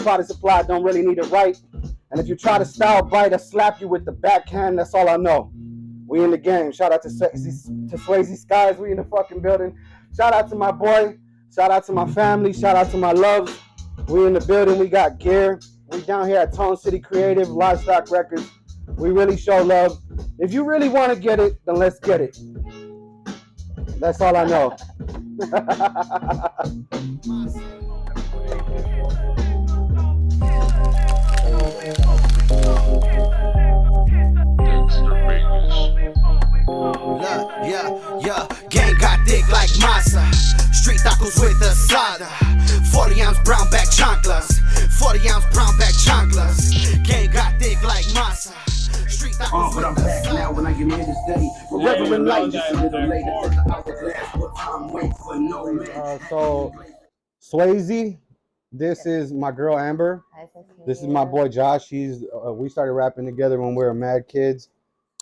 Sepyh The Supply don't really need it right. And if you try to style bite, I slap you with the backhand. That's all I know. We in the game. Shout out to Swayze Skies. We in the fucking building. Shout out to my boy. Shout out to my family. Shout out to my loves. We in the building. We got gear. We down here at Tone City Creative Livestock Records. We really show love. If you really want to get it, then let's get it. That's all I know. Yeah, gang got thick like masa. Street tacos with asada. 40-ounce brown bag chanclas. 40-ounce brown bag chanclas. Gang got thick like masa. Street tacos but I'm back now when I get in this day. Forever in life, just a little later. Hourglass, what time wait for no man. So, Swayze, this is my girl Amber. This is my boy Josh. We started rapping together when we were mad kids.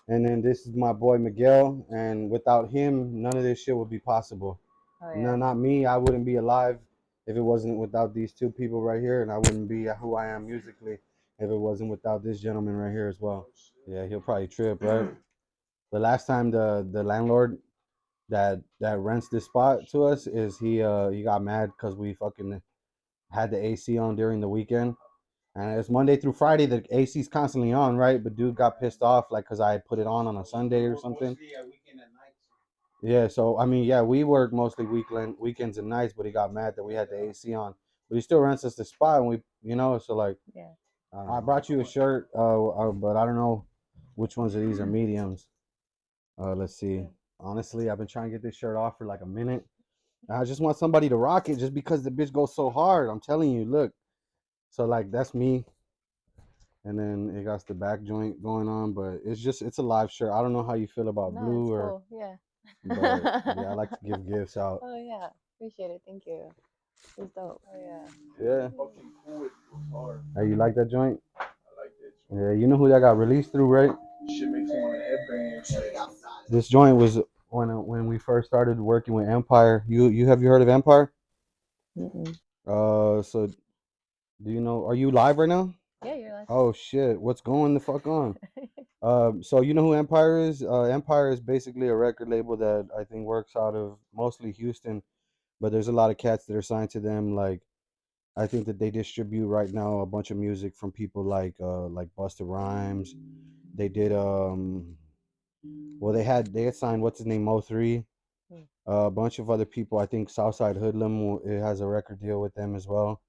And then this is my boy Miguel, and without him, none of this shit would be possible. Oh, yeah. No, not me. I wouldn't be alive if it wasn't without these two people right here, and I wouldn't be who I am musically if it wasn't without this gentleman right here as well. Yeah, he'll probably trip, right? The last time the landlord that rents this spot to us is he got mad because we fucking had the AC on during the weekend. And it's Monday through Friday. The AC's constantly on, right? But dude got pissed off, like, because I put it on a Sunday or something. Yeah, so, I mean, yeah, we work mostly weekends and nights, but he got mad that we had the AC on. But he still rents us the spot, and we, so, like, yeah. I brought you a shirt, but I don't know which ones of these are mediums. Let's see. Honestly, I've been trying to get this shirt off for, like, a minute. I just want somebody to rock it just because the bitch goes so hard. I'm telling you, look. So, like, that's me. And then it got the back joint going on, but it's a live shirt. I don't know how you feel about blue or cool. Yeah. But yeah, I like to give gifts out. Oh yeah, appreciate it. Thank you. It's dope. Oh yeah. Yeah. Fucking cool. Hey, you like that joint? I like that joint. Yeah, you know who that got released through, right? Shit makes me want to headbang. This joint was when we first started working with Empire. You heard of Empire? So do you know? Are you live right now? Yeah, you're live. Oh shit! What's going the fuck on? So you know who Empire is? Empire is basically a record label that I think works out of mostly Houston, but there's a lot of cats that are signed to them. Like I think that they distribute right now a bunch of music from people like Busta Rhymes. They did well they had signed what's his name Mo3. A bunch of other people. I think Southside Hoodlum it has a record deal with them as well.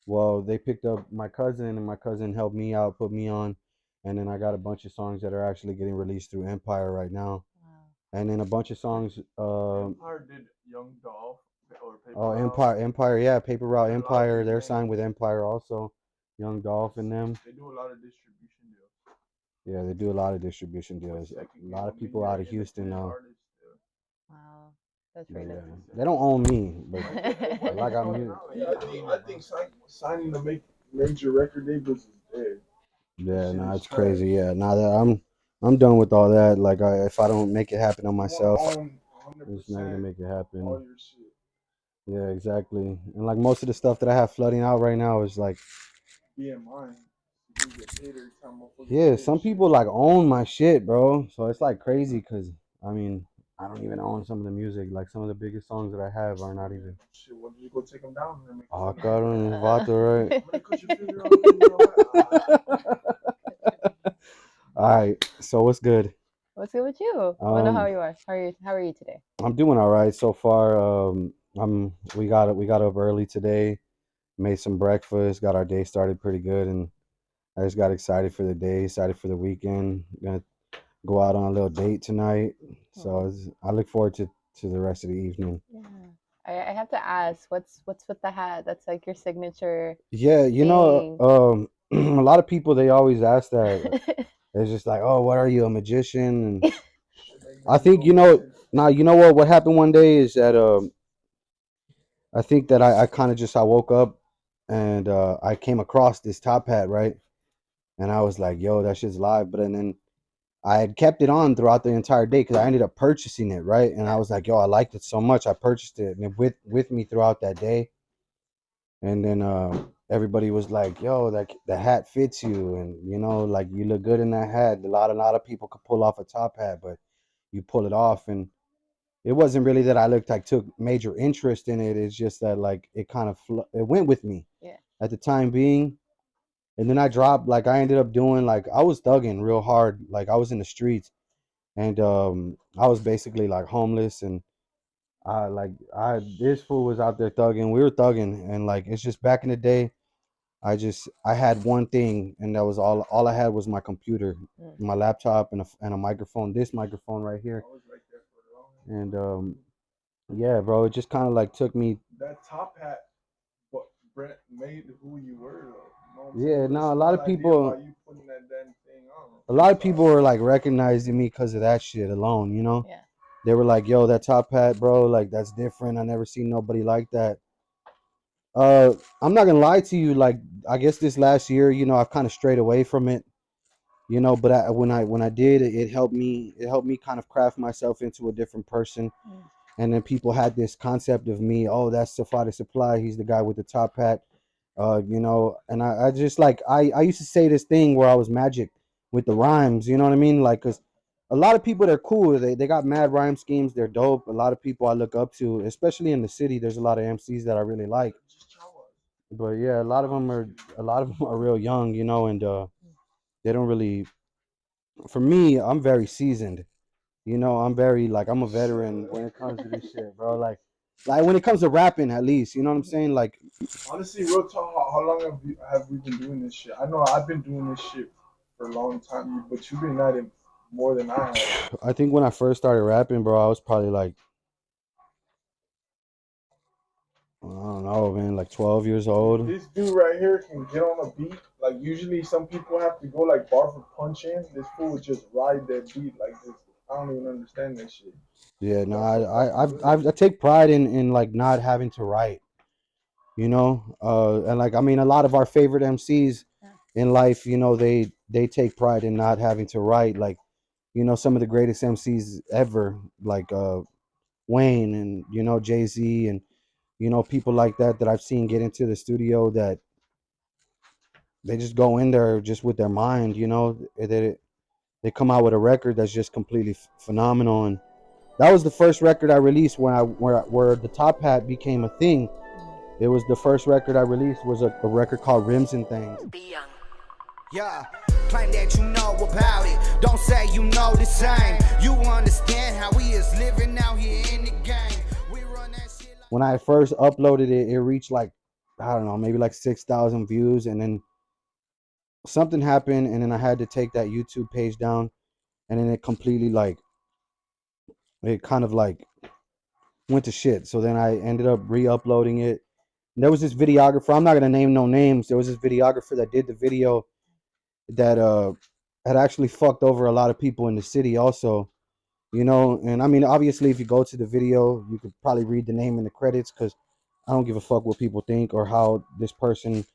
Well, they picked up my cousin, and my cousin helped me out, put me on, and then I got a bunch of songs that are actually getting released through Empire right now. Wow. And then a bunch of songs. Empire did Young Dolph or Paper Route. Empire, yeah, Paper Route Empire. They're signed with Empire also. Young Dolph and them. They do a lot of distribution deals. Yeah, they do a lot of distribution deals. A lot of people out of Houston now. Wow. That's right. Yeah. They don't own me, but like I think signing to major record labels is dead. Yeah, no, it's crazy. Yeah, now that I'm done with all that. Like, if I don't make it happen on myself, it's not gonna make it happen. Yeah, exactly. And like most of the stuff that I have flooding out right now is like, yeah, some people like own my shit, bro. So it's like crazy because I mean. I don't even own some of the music. Like some of the biggest songs that I have are not even. Shit, why don't you go take them down? Oh, Caro and Vato, right? All right. So what's good? What's good with you? I wonder how you are. How are you today? I'm doing all right so far. We got up early today, made some breakfast, got our day started pretty good, and I just got excited for the day, excited for the weekend. Gonna go out on a little date tonight, so I look forward to the rest of the evening. Yeah, I have to ask, what's with the hat? That's like your signature. Yeah, you know, a lot of people they always ask that. It's just like, oh, what are you, a magician? And I think now you know what happened one day is that I think that I kind of just I woke up and I came across this top hat, right, and I was like, yo, that shit's live, but then. I had kept it on throughout the entire day because I ended up purchasing it, right? And I was like, yo, I liked it so much. I purchased it and with me throughout that day. And then everybody was like, "Yo, that the hat fits you, and you know, like you look good in that hat." A lot of people could pull off a top hat, but you pull it off, and it wasn't really that I looked like took major interest in it. It's just that like it kind of it went with me Yeah. at the time being, and then I dropped. Like I ended up doing like I was thugging real hard. Like I was in the streets, and I was basically like homeless, and I this fool was out there thugging. We were thugging, and like it's just back in the day. I had one thing, and that was all I had was my computer, Mm. my laptop, and a microphone. This microphone right here, I was right there for a long. and yeah, bro, it just kind of like took me. That top hat, what Brett made who you were. Though. You know what I'm Yeah, saying? But no, it's a a lot small of idea people, about you putting that damn thing on. a lot of people were like recognizing me because of that shit alone. You know, Yeah. they were like, "Yo, that top hat, bro, like that's different. I never seen nobody like that." Uh, I'm not gonna lie to you. Like, I guess this last year, you know, I've kind of strayed away from it. You know, but when I did, it helped me. It helped me kind of craft myself into a different person. Mm. And then people had this concept of me. Oh, that's Sepyh The Supply. He's the guy with the top hat. You know, and I just like I used to say this thing where I was magic with the rhymes. You know what I mean? Like, cause a lot of people they're cool. They got mad rhyme schemes. They're dope. A lot of people I look up to, especially in the city. There's a lot of MCs that I really like. But yeah, a lot of them are real young. You know, and they don't really. For me, I'm very seasoned. You know, I'm very like I'm a veteran when it comes to this shit, bro. Like when it comes to rapping, at least, you know what I'm saying? Like, Honestly, real talk, how long have we been doing this shit? I know I've been doing this shit for a long time, but you've been at it more than I have. I think when I first started rapping, bro, I was probably like, I don't know, man, like 12 years old. This dude right here can get on a beat. Like usually, some people have to go like bar for punch in. This fool would just ride that beat like this. I don't even understand that shit. Yeah, no, That's so fucking good. I take pride in like not having to write, you know, and like I mean, a lot of our favorite MCs in life, you know, they take pride in not having to write. Like, you know, some of the greatest MCs ever, like Wayne and you know Jay-Z and you know people like that I've seen get into the studio that they just go in there just with their mind, you know, they come out with a record that's just completely phenomenal. And that was the first record I released where the top hat became a thing. It was the first record I released was a record called Rims and Things. Yeah, claim that you know about it. Don't say you know the same. You understand how we is living out here in the game. We run that shit like When I first uploaded it, it reached like, I don't know, maybe like 6,000 views, and then something happened, and then I had to take that YouTube page down, and then it completely like it kind of like went to shit. So then I ended up re-uploading it. And there was this videographer. I'm not gonna name no names. There was this videographer that did the video that had actually fucked over a lot of people in the city also. You know, and I mean, obviously, if you go to the video, you could probably read the name in the credits because I don't give a fuck what people think or how this person,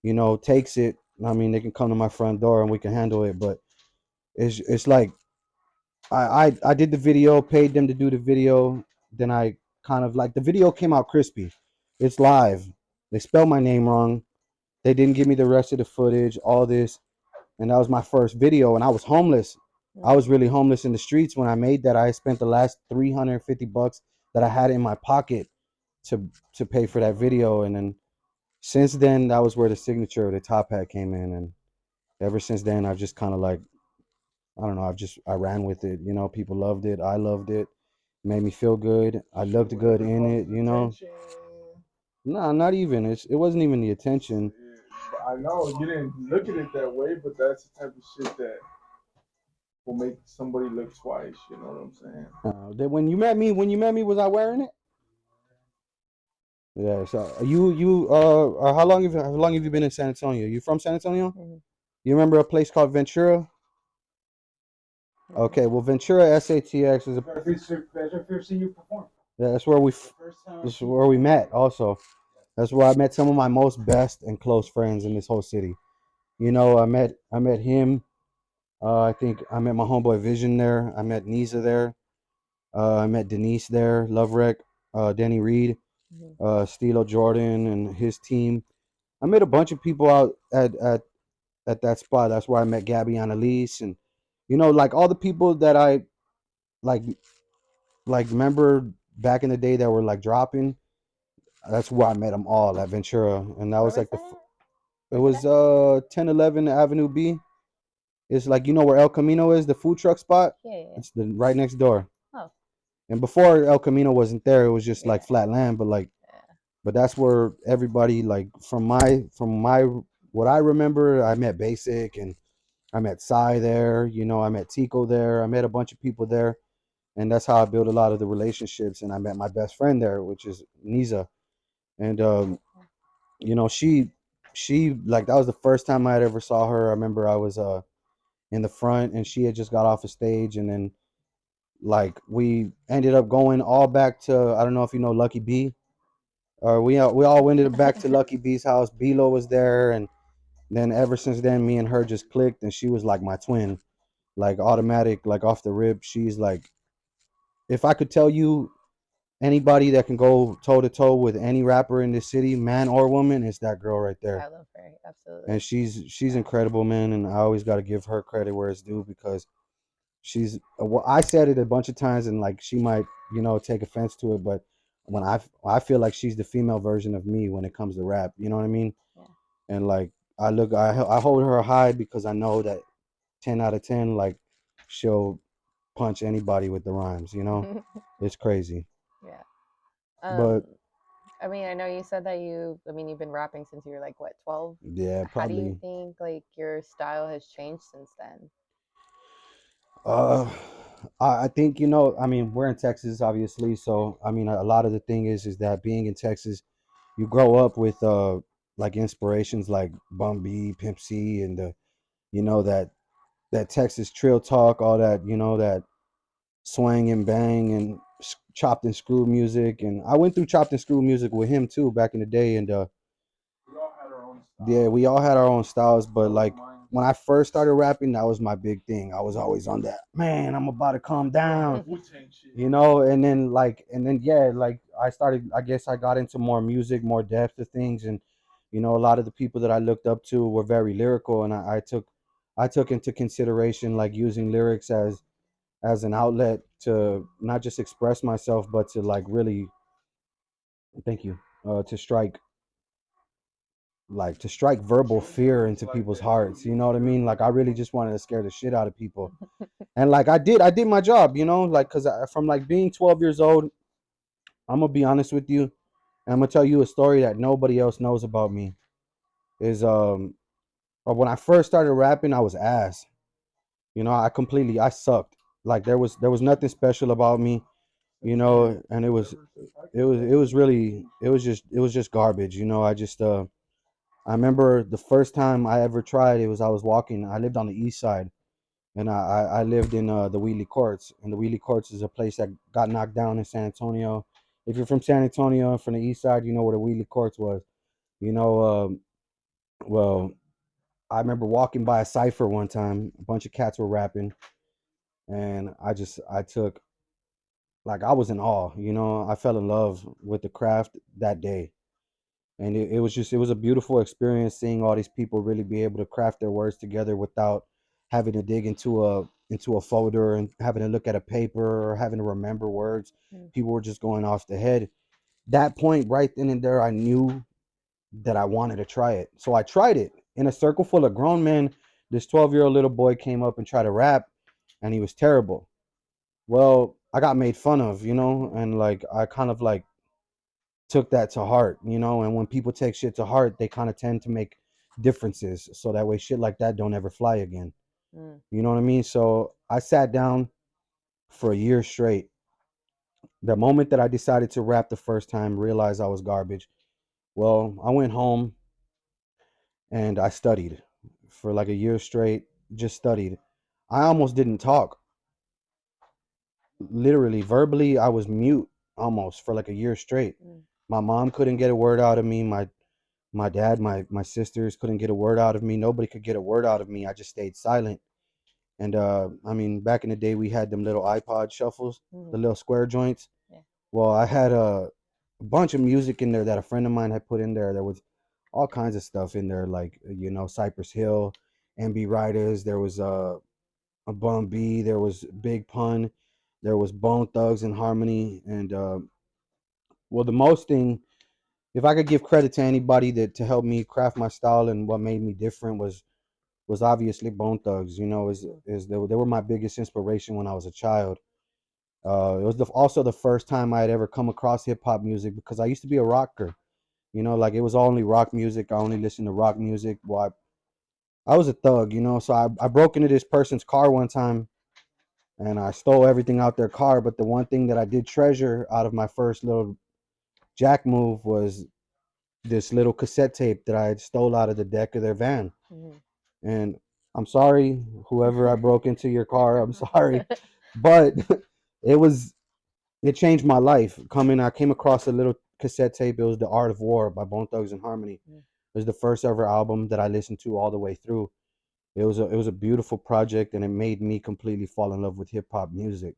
you know, takes it. I mean, they can come to my front door and we can handle it. But it's like I did the video, paid them to do the video. Then I kind of like the video came out crispy. It's live. They spelled my name wrong. They didn't give me the rest of the footage, all this. And that was my first video. And I was homeless. I was really homeless in the streets when I made that. I spent the last $350 that I had in my pocket to pay for that video. And then since then, that was where the signature of the top hat came in. And ever since then, I've just kind of like I don't know. I ran with it. You know, people loved it. I loved it. Made me feel good. I looked good in it. You know. No, not even. It wasn't even the attention. I know you didn't look at it that way, but that's the type of shit that will make somebody look twice. You know what I'm saying? That when you met me, was I wearing it? Yeah. So how long have you been in San Antonio? You from San Antonio? Mhm. You remember a place called Ventura? Okay. Well, Ventura SATX is a. I've seen you perform. Yeah, that's where this is where we met. Also, that's where I met some of my most best and close friends in this whole city. You know, I met him. I think I met my homeboy Vision there. I met Nisa there. I met Denise there. Love Wreck, Denny Reed, Mhm. Stilo Jordan and his team. I met a bunch of people out at that spot. That's where I met Gabby Annalise, and like all the people that I like remember back in the day that were like dropping. That's where I met them all at Ventura, and that Where was was like that? it Where's was it at? 1011 Avenue B. It's like where El Camino is, the food truck spot. Yeah. It's the right next door. Oh. And before El Camino wasn't there, it was just like Yeah. flat land. But Yeah. but that's where everybody like from my what I remember. I met Basic and I met Psy there. I met Tico there. I met a bunch of people there, and that's how I built a lot of the relationships. And I met my best friend there, which is Niza. And she like that was the first time I had ever saw her. I remember I was in the front and she had just got off the stage, and then like we ended up going all back to, I don't know if you know Lucky B, or we all ended up back to Lucky B's house. Bilo was there, and then ever since then me and her just clicked, and she was like my twin, like automatic, like off the rip. She's like, if I could tell you anybody that can go toe to toe with any rapper in this city, man or woman, it's that girl right there. I love her. Absolutely. And she's incredible, man, and I always got to give her credit where it's due, because she's well, I said it a bunch of times, and like she might take offense to it, but when I feel like she's the female version of me when it comes to rap, you know what I mean? Yeah. And like I hold her high because I know that 10 out of 10, like she'll punch anybody with the rhymes, it's crazy. Yeah. But I mean, I know you said that you've been rapping since you were like what, 12? yeah, How do you probably think like your style has changed since then? uh I think I mean, we're in Texas obviously, so I mean a lot of the thing is that being in Texas, you grow up with like inspirations like Bun B, Pimp C, and the that Texas trill talk, all that that swang and bang and chopped and screw music. And I went through chopped and screw music with him too back in the day, and We all had our own style. yeah, we all had our own styles, but So like mine. when I first started rapping, that was my big thing. I was always on that, man, I'm about to calm down, Wu-Tang shit. and then yeah, like I guess I got into more music, more depth of things, and a lot of the people that I looked up to were very lyrical, and I took into consideration like using lyrics as an outlet to not just express myself, but to like really, thank you, to strike verbal fear into people's hearts. You know what I mean? Like I really just wanted to scare the shit out of people, and like I did my job. Like because from like being 12 years old, I'm gonna be honest with you, and I'm gonna tell you a story that nobody else knows about me. Is when I first started rapping, I was ass. I sucked. Like there was nothing special about me. And it was just garbage. I remember the first time I ever tried it was I was walking. I lived on the east side, and I lived in the Wheatley Courts, and the Wheatley Courts is a place that got knocked down in San Antonio. If you're from San Antonio, from the east side, you know where the Wheatley Courts was. You know, well, I remember walking by a cipher one time. A bunch of cats were rapping, and I took, like, I was in awe. I fell in love with the craft that day, and it was a beautiful experience seeing all these people really be able to craft their words together without having to dig into a folder and having to look at a paper or having to remember words. Mm. People were just going off the head. That point right then and there, I knew that I wanted to try it, so I tried it in a circle full of grown men. This 12-year-old little boy came up and tried to rap, and he was terrible. Well, I got made fun of, and like I kind of like took that to heart, and when people take shit to heart, they kind of tend to make differences so that way shit like that don't ever fly again. Mm. You know what I mean? So I sat down for a year straight. The moment that I decided to rap the first time, realized I was garbage. Well, I went home and I studied for like a year straight, just studied. I almost didn't talk. Literally, verbally, I was mute almost for like a year straight. Mm. My mom couldn't get a word out of me. My dad, my sisters couldn't get a word out of me. Nobody could get a word out of me. I just stayed silent. And I mean, back in the day, we had them little iPod shuffles, the little square joints. Yeah. Well, I had a bunch of music in there that a friend of mine had put in there. There was all kinds of stuff in there, like Cypress Hill, MB Riders. There was a Bun B. There was Big Pun. There was Bone Thugs and Harmony. And well, the most thing, if I could give credit to anybody that to help me craft my style and what made me different was obviously Bone Thugs. They were my biggest inspiration when I was a child. It was also the first time I had ever come across hip hop music because I used to be a rocker. Like it was only rock music. I only listened to rock music. Well, I was a thug, so I broke into this person's car one time and I stole everything out their car. But the one thing that I did treasure out of my first little jack move was this little cassette tape that I had stole out of the deck of their van. Mhm. And I'm sorry, whoever I broke into your car, I'm sorry. But it was it changed my life. I came across a little cassette tape. It was The Art of War by Bone Thugs and Harmony. Mm. It was the first ever album that I listened to all the way through. It was a beautiful project, and it made me completely fall in love with hip hop music.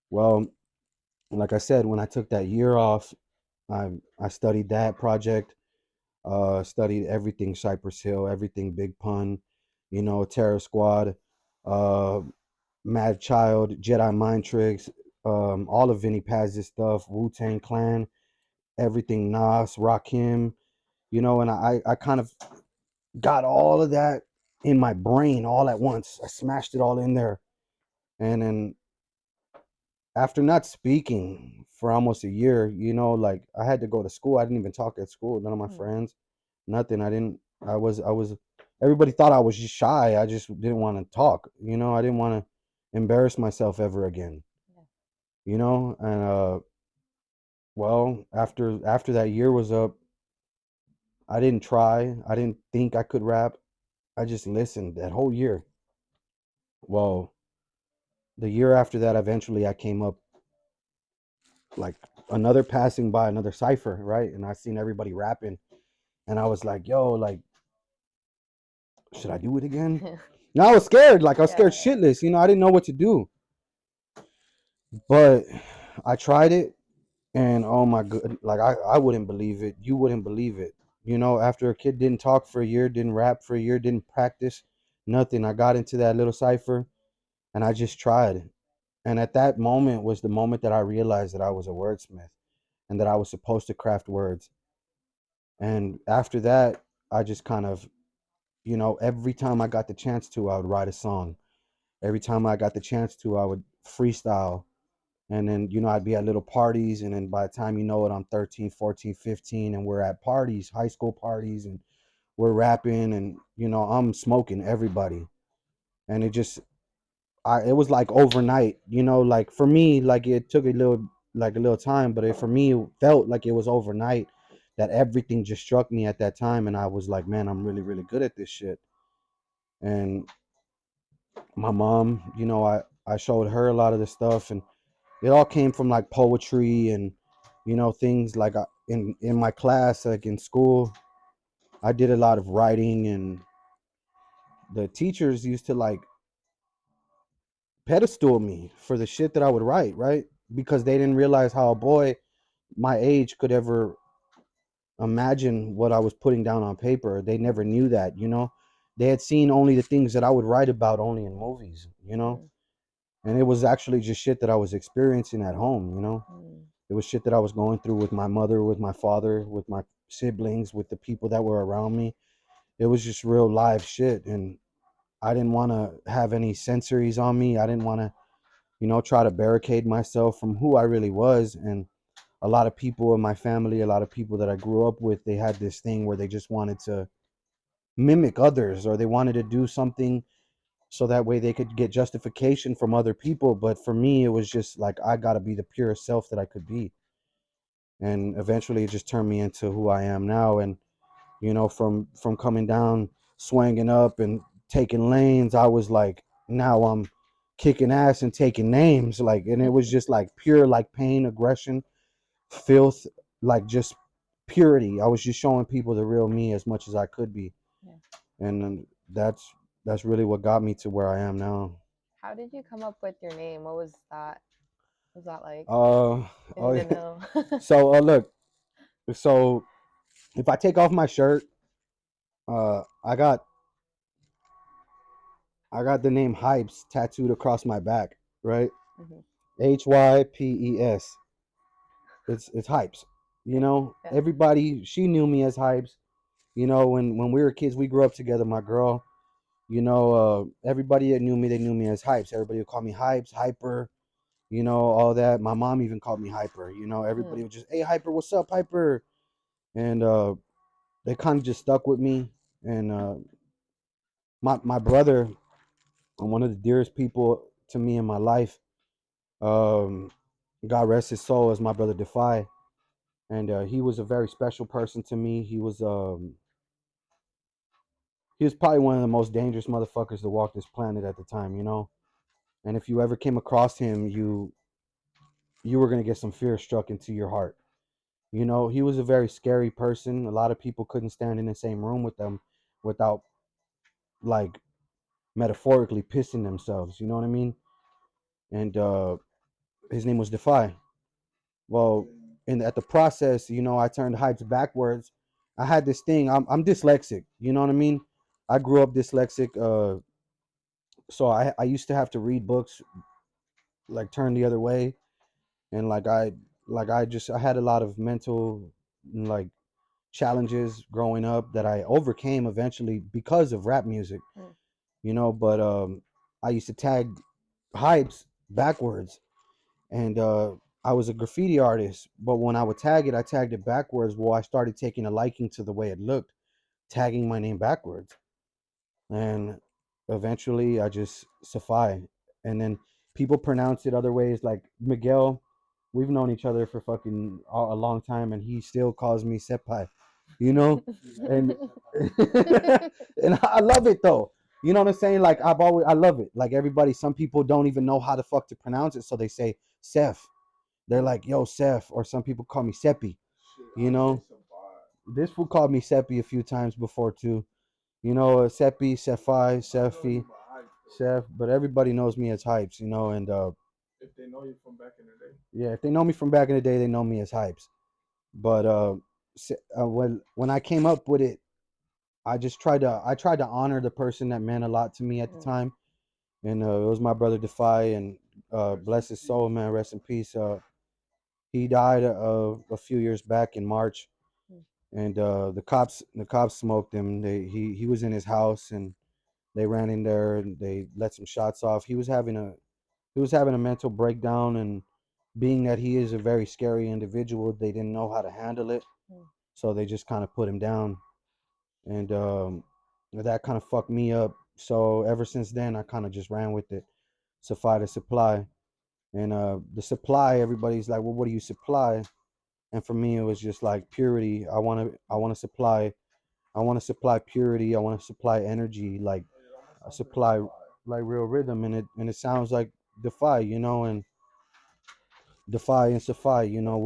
Well, like I said, when I took that year off, I studied that project. Studied everything Cypress Hill, everything Big Pun, Terror Squad, uh, Mad Child, Jedi Mind Tricks, all of Vinnie Paz's stuff, Wu Tang Clan, everything Nas, Rakim, and I kind of got all of that in my brain all at once. I smashed it all in there. And then after not speaking for almost a year, like I had to go to school. I didn't even talk at school. None of my Mm. friends, nothing. I was, everybody thought I was just shy. I just didn't want to talk. I didn't want to embarrass myself ever again. And well, after that year was up, I didn't try. I didn't think I could rap. I just listened that whole year. Well, the year after that, eventually I came up like another passing by another cipher, right? And I seen everybody rapping, and I was like, "Yo, like, should I do it again?" Now I was scared, like I was scared shitless. I didn't know what to do, but I tried it, and oh my god, like I wouldn't believe it. You wouldn't believe it. After a kid didn't talk for a year, didn't rap for a year, didn't practice, nothing. I got into that little cipher, and I just tried. And at that moment was the moment that I realized that I was a wordsmith and that I was supposed to craft words. And after that, I just kind of, every time I got the chance to, I would write a song. Every time I got the chance to, I would freestyle. And then, I'd be at little parties. And then by the time you know it, I'm 13, 14, 15, and we're at parties, high school parties, and we're rapping. And, I'm smoking everybody. And it was like overnight, like for me, like it took a little time, but for me, it felt like it was overnight that everything just struck me at that time. And I was like, man, I'm really, really good at this shit. And my mom, I showed her a lot of the stuff, and it all came from like poetry and, things like in my class, like in school, I did a lot of writing, and the teachers used to like pedestal me for the shit that I would write, right? Because they didn't realize how a boy my age could ever imagine what I was putting down on paper. They never knew that. They had seen only the things that I would write about only in movies. And it was actually just shit that I was experiencing at home. It was shit that I was going through with my mother, with my father, with my siblings, with the people that were around me. It was just real live shit. And I didn't want to have any sensories on me. I didn't want to, try to barricade myself from who I really was. And a lot of people in my family, a lot of people that I grew up with, they had this thing where they just wanted to mimic others, or they wanted to do something so that way they could get justification from other people. But for me, it was just like, I got to be the purest self that I could be. And eventually it just turned me into who I am now. And, from coming down, swinging up and taking lanes, I was like, now I'm kicking ass and taking names. Like, and it was just like pure, like pain, aggression, filth, like just purity. I was just showing people the real me as much as I could be. Yeah. And that's really what got me to where I am now. How did you come up with your name? What was that? Was that like Uh in oh the yeah. know? So look, so if I take off my shirt, I got the name Hypes tattooed across my back, right? Mhm. Hypes. It's Hypes. You know, Yeah. everybody she knew me as Hypes. You know, when we were kids, we grew up together. My girl, you know, everybody that knew me, they knew me as Hypes. Everybody would call me Hypes, Hyper, you know, all that. My mom even called me Hyper. You know, everybody would just, hey, Hyper, what's up, Hyper? And they kind of just stuck with me. And my brother, one of the dearest people to me in my life, um, God rest his soul, is my brother Defy. And he was a very special person to me. He was probably one of the most dangerous motherfuckers to walk this planet at the time, you know. And if you ever came across him, you were gonna get some fear struck into your heart. You know, he was a very scary person. A lot of people couldn't stand in the same room with them without, like, metaphorically pissing themselves. You know what I mean? And his name was Defy. Well, and at the process, you know, I turned Hypes backwards. I had this thing. I'm dyslexic. You know what I mean? I grew up dyslexic. So I used to have to read books like turn the other way, and I had a lot of mental, like, challenges growing up that I overcame eventually because of rap music. Mm. You know, but I used to tag Hypes backwards, and I was a graffiti artist, but when I would tag it, I tagged it backwards. Well, I started taking a liking to the way it looked, tagging my name backwards, and eventually I just Sepyh. And then people pronounce it other ways, like Miguel. We've known each other for fucking a long time, and he still calls me Sepyh, you know, and and I love it though. You know what I'm saying? Like, I love it. Like, everybody, some people don't even know how the fuck to pronounce it, so they say Seph. They're like, yo, Seph, or some people call me Sepy. You know, this fool called me Sepy a few times before too. You know, Sepy, Sephi, Sephi, Seph, but everybody knows me as Hypes. You know, and If they know you from back in the day. yeah, if they know me from back in the day, they know me as Hypes. But when I came up with it, I tried to honor the person that meant a lot to me at the Mm. time, and it was my brother Defy, and bless his soul, man, rest in peace. He died a few years back in March, Mm. and the cops smoked him. He was in his house, and they ran in there and they let some shots off. He was having a mental breakdown, and being that he is a very scary individual, they didn't know how to handle it, Mm. so they just kind of put him down, and that kind of fucked me up. So ever since then, I kind of just ran with it. Sepyh The Supply, and the supply. Everybody's like, well, what do you supply? And for me, it was just like purity. I want to supply purity. I want to supply energy, like I supply like real rhythm, and it sounds like Defy, you know, and Defy and Sepyh, you know,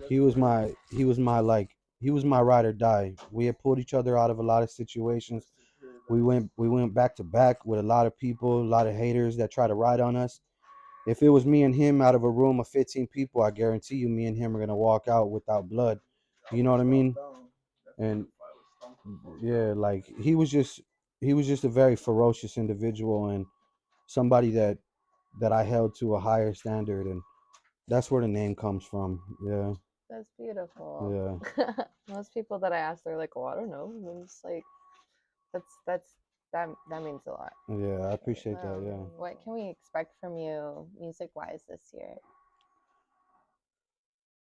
he was my ride or die. We had pulled each other out of a lot of situations. We went back to back with a lot of people, a lot of haters that try to ride on us. If it was me and him out of a room of 15 people, I guarantee you, me and him are gonna walk out without blood. You know what I mean? And yeah, like he was just a very ferocious individual, and somebody that I held to a higher standard, and that's where the name comes from. Yeah, That's beautiful. yeah, Most people that I ask, they're like, "Oh, I don't know." And I'm just like, that's that means a lot. yeah. I appreciate that. Yeah. What can we expect from you, music wise, this year?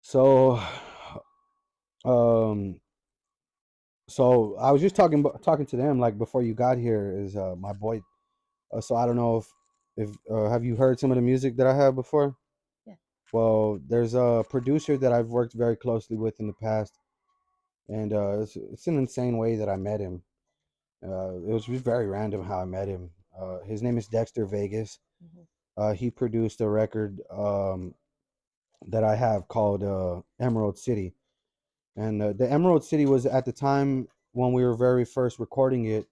So, um, so I was just talking to them like before you got here. Is my boy. So I don't know if have you heard some of the music that I have before? Yeah. Well, there's a producer that I've worked very closely with in the past, and it's an insane way that I met him. It was just very random how I met him. His name is Dexter Vegas. Mm-hmm. He produced a record that I have called Emerald City, and the Emerald City was at the time when we were very first recording it.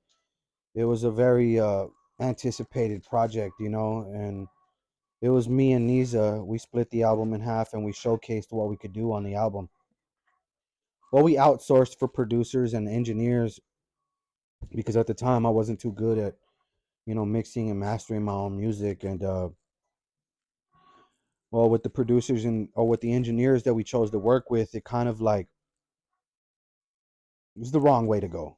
It was a very anticipated project, you know, and it was me and Niza. We split the album in half and we showcased what we could do on the album. well, we outsourced for producers and engineers because at the time I wasn't too good at, mixing and mastering my own music. And well, with the producers and or with the engineers that we chose to work with, it kind of like it was the wrong way to go.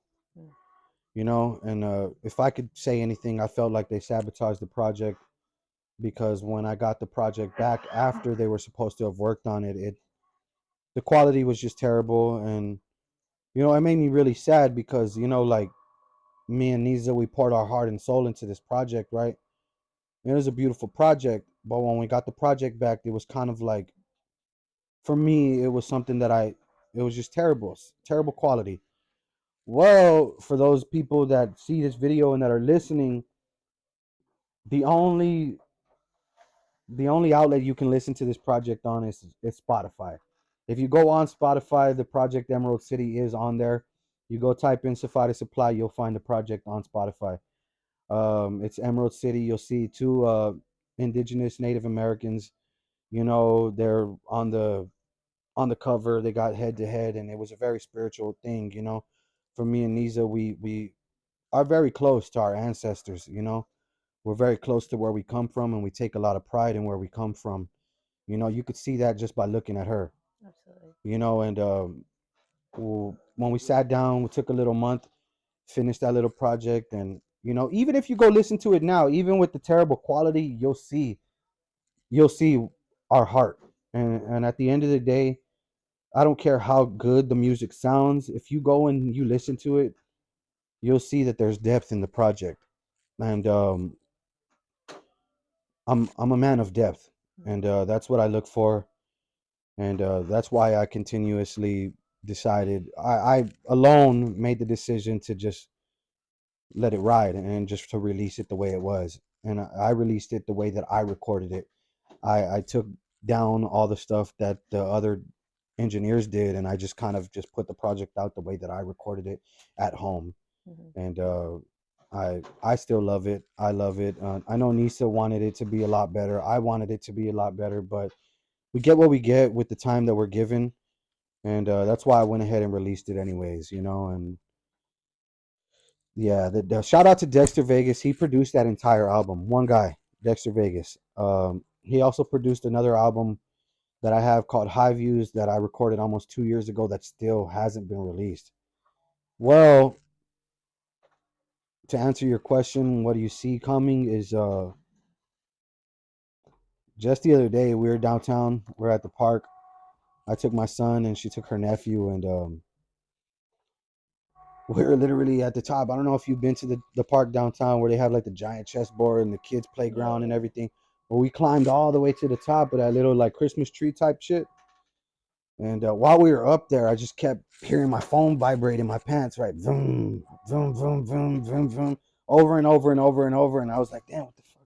And if I could say anything, I felt like they sabotaged the project because when I got the project back after they were supposed to have worked on it, the quality was just terrible. And it made me really sad because like me and Niza, we poured our heart and soul into this project, right? And it was a beautiful project, but when we got the project back, it was kind of like, for me, it was something it was just terrible, terrible quality. Well, for those people that see this video and that are listening, the only outlet you can listen to this project on is Spotify. If you go on Spotify, the project Emerald City is on there. You go type in Sepyh The Supply, you'll find the project on Spotify. It's Emerald City. You'll see two indigenous Native Americans. They're on the cover. They got head to head, and it was a very spiritual thing. For me and Niza, we are very close to our ancestors. We're very close to where we come from, and we take a lot of pride in where we come from. You could see that just by looking at her. Absolutely. And when we sat down, we took a little month, finished that little project, and even if you go listen to it now, even with the terrible quality, you'll see our heart. And at the end of the day, I don't care how good the music sounds. If you go and you listen to it, you'll see that there's depth in the project. And I'm a man of depth, and that's what I look for. And that's why I continuously decided I alone made the decision to just let it ride and just to release it the way it was. And I released it the way that I recorded it. I took down all the stuff that the other engineers did, and I just kind of just put the project out the way that I recorded it at home. And I still love it. I love it. I know Nisa wanted it to be a lot better. I wanted it to be a lot better, but we get what we get with the time that we're given. And that's why I went ahead and released it anyways. And yeah, the shout out to Dexter Vegas. He produced that entire album. One guy, Dexter Vegas. He also produced another album that I have called High Views that I recorded almost 2 years ago that still hasn't been released. Well, to answer your question, what do you see coming is just the other day we were downtown. We're at the park. I took my son and she took her nephew, and we're literally at the top. I don't know if you've been to the park downtown where they have like the giant chessboard and the kids playground and everything. Well, we climbed all the way to the top of that little like Christmas tree type shit. And while we were up there, I just kept hearing my phone vibrate in my pants, right? Vroom, vroom, vroom, vroom, vroom, vroom, over and over and over and over. And I was like, damn, what the fuck?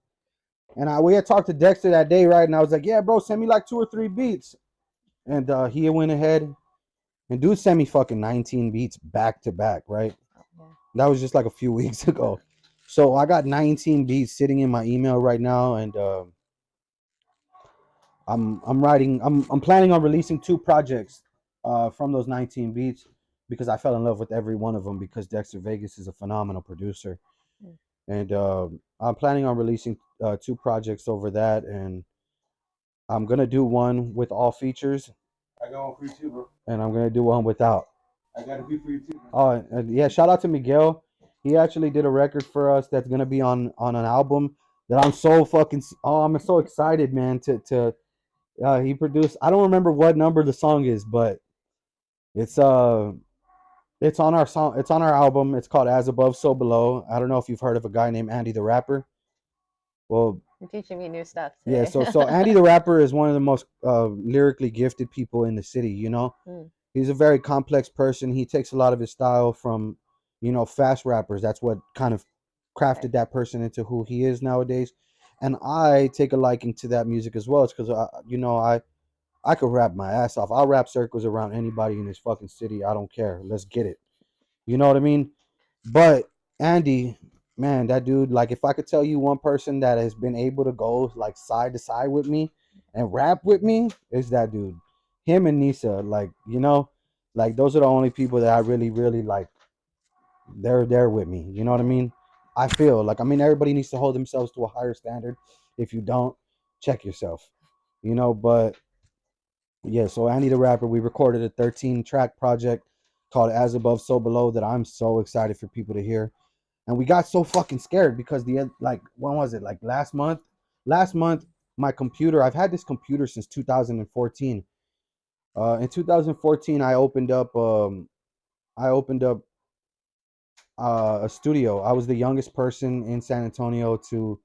And we had talked to Dexter that day, right? And I was like, yeah, bro, send me like 2 or 3 beats. And he went ahead and dude sent me fucking 19 beats back to back, right? That was just like a few weeks ago. So I got 19 beats sitting in my email right now, and I'm planning on releasing 2 projects from those 19 beats because I fell in love with every one of them because Dexter Vegas is a phenomenal producer. And I'm planning on releasing 2 projects over that, and I'm gonna do one with all features. I got one for you too, bro. And I'm gonna do one without. I got a beat for you too. Oh, and yeah, shout out to Miguel. He actually did a record for us that's gonna be on an album that I'm so fucking. Oh, I'm so excited, man. To he produced. I don't remember what number the song is, but it's it's on our song. It's on our album. It's called As Above, So Below. I don't know if you've heard of a guy named Andy the Rapper. Well, You're teaching me new stuff today. yeah. So Andy the Rapper is one of the most lyrically gifted people in the city. He's a very complex person. He takes a lot of his style from fast rappers. That's what kind of crafted that person into who he is nowadays. And I take a liking to that music as well. It's because I could rap my ass off. I'll rap circles around anybody in this fucking city. I don't care. Let's get it. You know what I mean? But Andy, man, that dude, like if I could tell you one person that has been able to go like side to side with me and rap with me, is that dude. Him and Nisa, like, Like those are the only people that I really, really like. They're there with me. You know what I mean? I feel like, I mean, everybody needs to hold themselves to a higher standard. If you don't, check yourself. You know, but yeah. So Andy the Rapper, we recorded a 13-track project called As Above, So Below that I'm so excited for people to hear. And we got so fucking scared because like when was it? Like last month. Last month, my computer. I've had this computer since 2014. In 2014, I opened up a studio. I was the youngest person in San Antonio to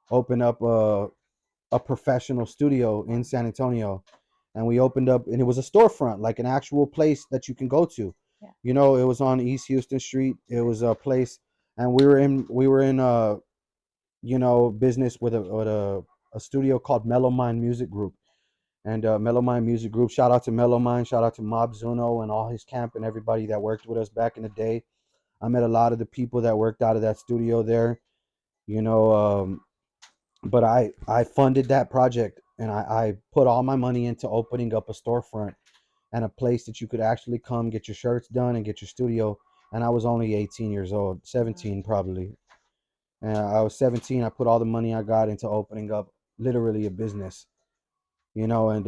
open up a professional studio in San Antonio, and we opened up, and it was a storefront, like an actual place that you can go to. Yeah. You know, it was on East Houston Street. It was a place, and we were in you know, business with a studio called Mellow Mind Music Group. And Mellow Mind Music Group, shout out to Mellow Mind, shout out to Mob Zuno and all his camp and everybody that worked with us back in the day. I met a lot of the people that worked out of that studio there, you know. But I funded that project, and I put all my money into opening up a storefront and a place that you could actually come get your shirts done and get your studio. And I was only 18 years old, 17 probably. And I was 17. I put all the money I got into opening up literally a business, you know. And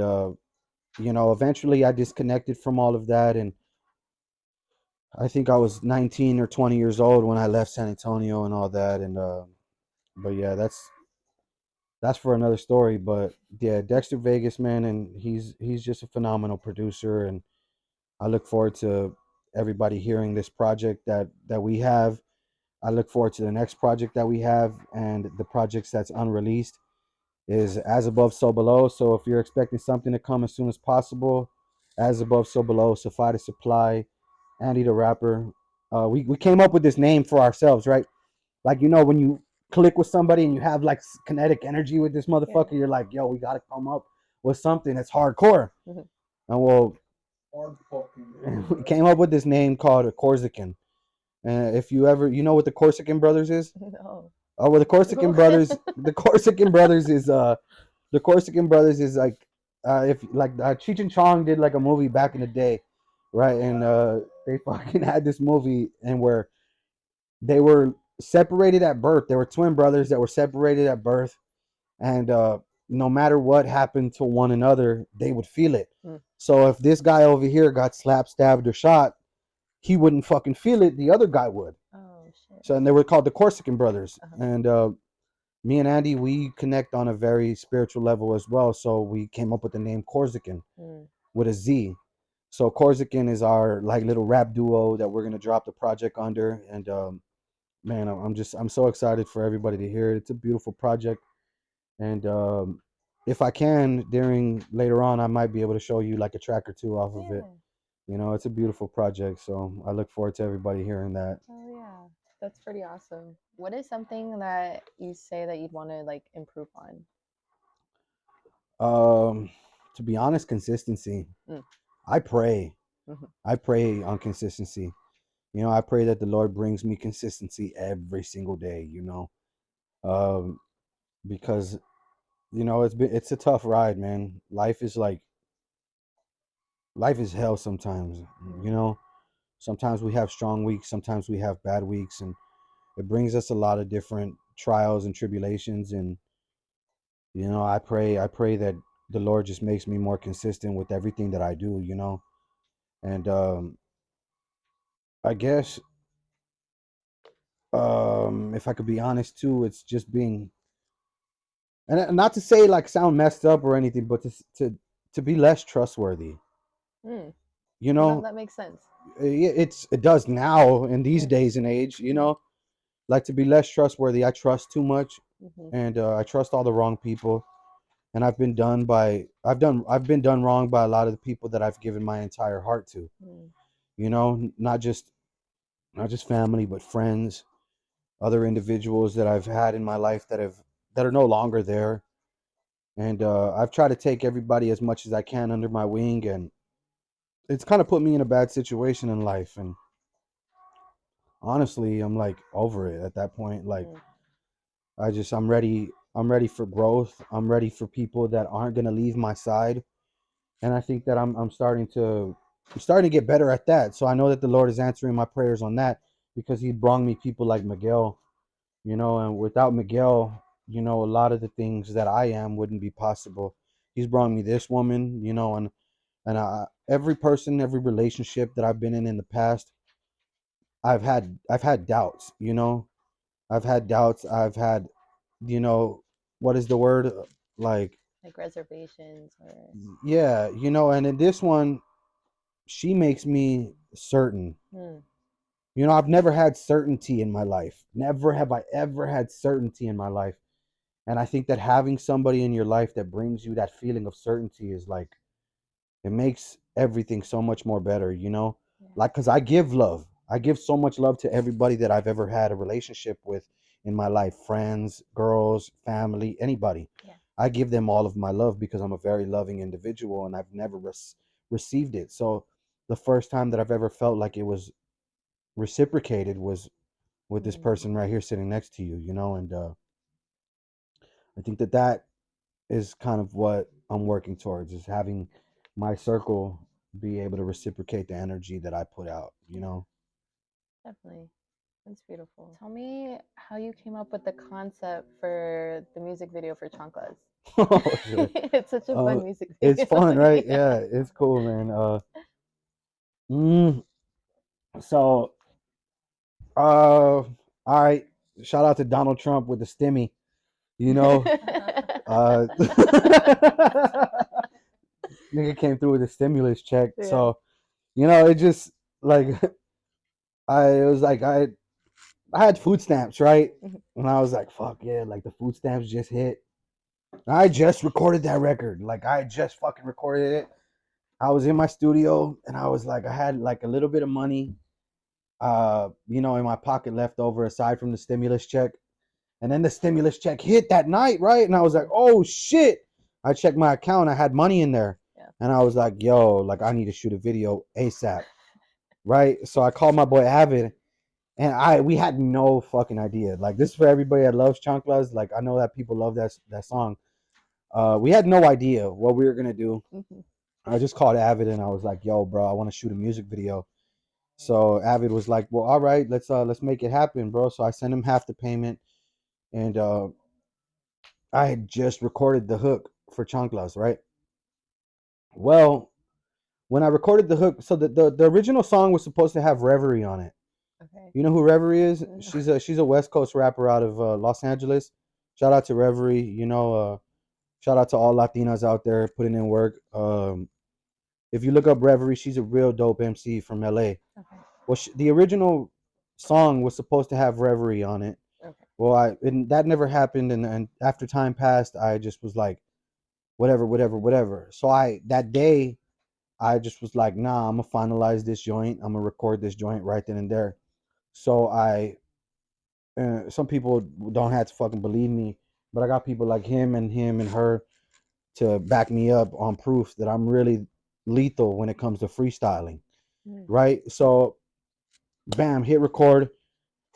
you know, eventually I disconnected from all of that, and I think I was 19 or 20 years old when I left San Antonio and all that. And but yeah, that's for another story. But yeah, Dexter Vegas, man, and he's just a phenomenal producer, and I look forward to everybody hearing this project that we have. I look forward to the next project that we have, and the projects that's unreleased is As Above, So Below. So if you're expecting something to come as soon as possible, As Above, So Below, Sepyh The Supply, Andy the Rapper. We came up with this name for ourselves, right? Like, you know, when you click with somebody and you have like kinetic energy with this motherfucker, you're like, yo, we got to come up with something that's hardcore. Mhm. And well, Hard fucking. we came up with this name called a Corsican. And if you ever, you know what the Corsican Brothers is? No. Oh, well, the Corsican Brothers, the Corsican Brothers is the Corsican Brothers is like if like Cheech and Chong did like a movie back in the day, right? And they fucking had this movie and where they were separated at birth. They were twin brothers that were separated at birth, and no matter what happened to one another, they would feel it. Mm. So if this guy over here got slapped, stabbed, or shot, he wouldn't fucking feel it. The other guy would. Oh shit. So, and they were called the Corsican Brothers. Uh-huh. And me and Andy, we connect on a very spiritual level as well. So we came up with the name Corsican with a Z. So Corsican is our like little rap duo that we're gonna drop the project under. And man, I'm so excited for everybody to hear it. It's a beautiful project. And if I can, during later on, I might be able to show you like a track or two off of it. You know, it's a beautiful project. So I look forward to everybody hearing that. Oh yeah, that's pretty awesome. What is something that you say that you'd want to like improve on? To be honest, consistency. Mm. I pray. Mhm. I pray on consistency. You know, I pray that the Lord brings me consistency every single day, you know. Because you know, it's a tough ride, man. Life is hell sometimes, you know. Sometimes we have strong weeks, sometimes we have bad weeks, and it brings us a lot of different trials and tribulations. And you know, I pray that the Lord just makes me more consistent with everything that I do, you know. And I guess if I could be honest too, it's just being, and not to say like sound messed up or anything, but to be less trustworthy. Mm. You Well, know, that makes sense. it does now in these Yeah. days and age. You know, like to be less trustworthy. I trust too much, Mhm. and I trust all the wrong people. And I've been done wrong by a lot of the people that I've given my entire heart to. Mm. You know, not just family, but friends, other individuals that I've had in my life that are no longer there. And I've tried to take everybody as much as I can under my wing, and it's kind of put me in a bad situation in life. And honestly, I'm like over it at that point. Like Mm. I'm ready for growth. I'm ready for people that aren't gonna leave my side. And I think that I'm starting to I'm starting to get better at that. So I know that the Lord is answering my prayers on that because He brought me people like Miguel, and without Miguel, a lot of the things that I am wouldn't be possible. He's brought me this woman, and every person, every relationship that I've been in the past, I've had doubts, I've had doubts. I've had, what is the word? Like, reservations or yeah, and in this one, she makes me certain. I've never had certainty in my life. Never have I ever had certainty in my life. And I think that having somebody in your life that brings you that feeling of certainty is like, it makes everything so much more better, Like, because I give love. I give so much love to everybody that I've ever had a relationship with in my life, friends, girls, family, anybody. Yeah. I give them all of my love because I'm a very loving individual and I've never received it. So the first time that I've ever felt like it was reciprocated was with this person right here sitting next to you, and I think that is kind of what I'm working towards, is having my circle be able to reciprocate the energy that I put out. Definitely. That's beautiful. Tell me how you came up with the concept for the music video for Chanclas. Oh, shit. It's such a fun music video. It's fun, right? Yeah, it's cool, man. Mm, so, all right. Shout out to Donald Trump with the stimmy, uh, nigga came through with a stimulus check. Yeah. So, it just like, I had food stamps, right? And I was like, fuck yeah, like the food stamps just hit. I just recorded that record. Like, I just fucking recorded it. I was in my studio and I was like, I had like a little bit of money, in my pocket left over aside from the stimulus check. And then the stimulus check hit that night, right? And I was like, oh shit. I checked my account. I had money in there. Yeah. And I was like, yo, like I need to shoot a video ASAP. Right? So I called my boy Avid and we had no fucking idea. Like, this is for everybody that loves Chanclas. Like, I know that people love that song. We had no idea what we were gonna do. I just called Avid and I was like, yo, bro, I want to shoot a music video. So Avid was like, well, all right, let's make it happen, bro. So I sent him half the payment, and I had just recorded the hook for Chanclas, right? Well, when I recorded the hook, so the original song was supposed to have Reverie on it. Okay. You know who Reverie is? No. She's a West Coast rapper out of Los Angeles. Shout out to Reverie. Shout out to all Latinas out there putting in work. If you look up Reverie, she's a real dope MC from LA. Okay. Well, the original song was supposed to have Reverie on it. Okay. Well, that never happened, and after time passed, I just was like, whatever. So that day, I just was like, nah, I'm gonna finalize this joint. I'm gonna record this joint right then and there. So some people don't have to fucking believe me, but I got people like him and her to back me up on proof that I'm really lethal when it comes to freestyling. Right? So, bam, hit record,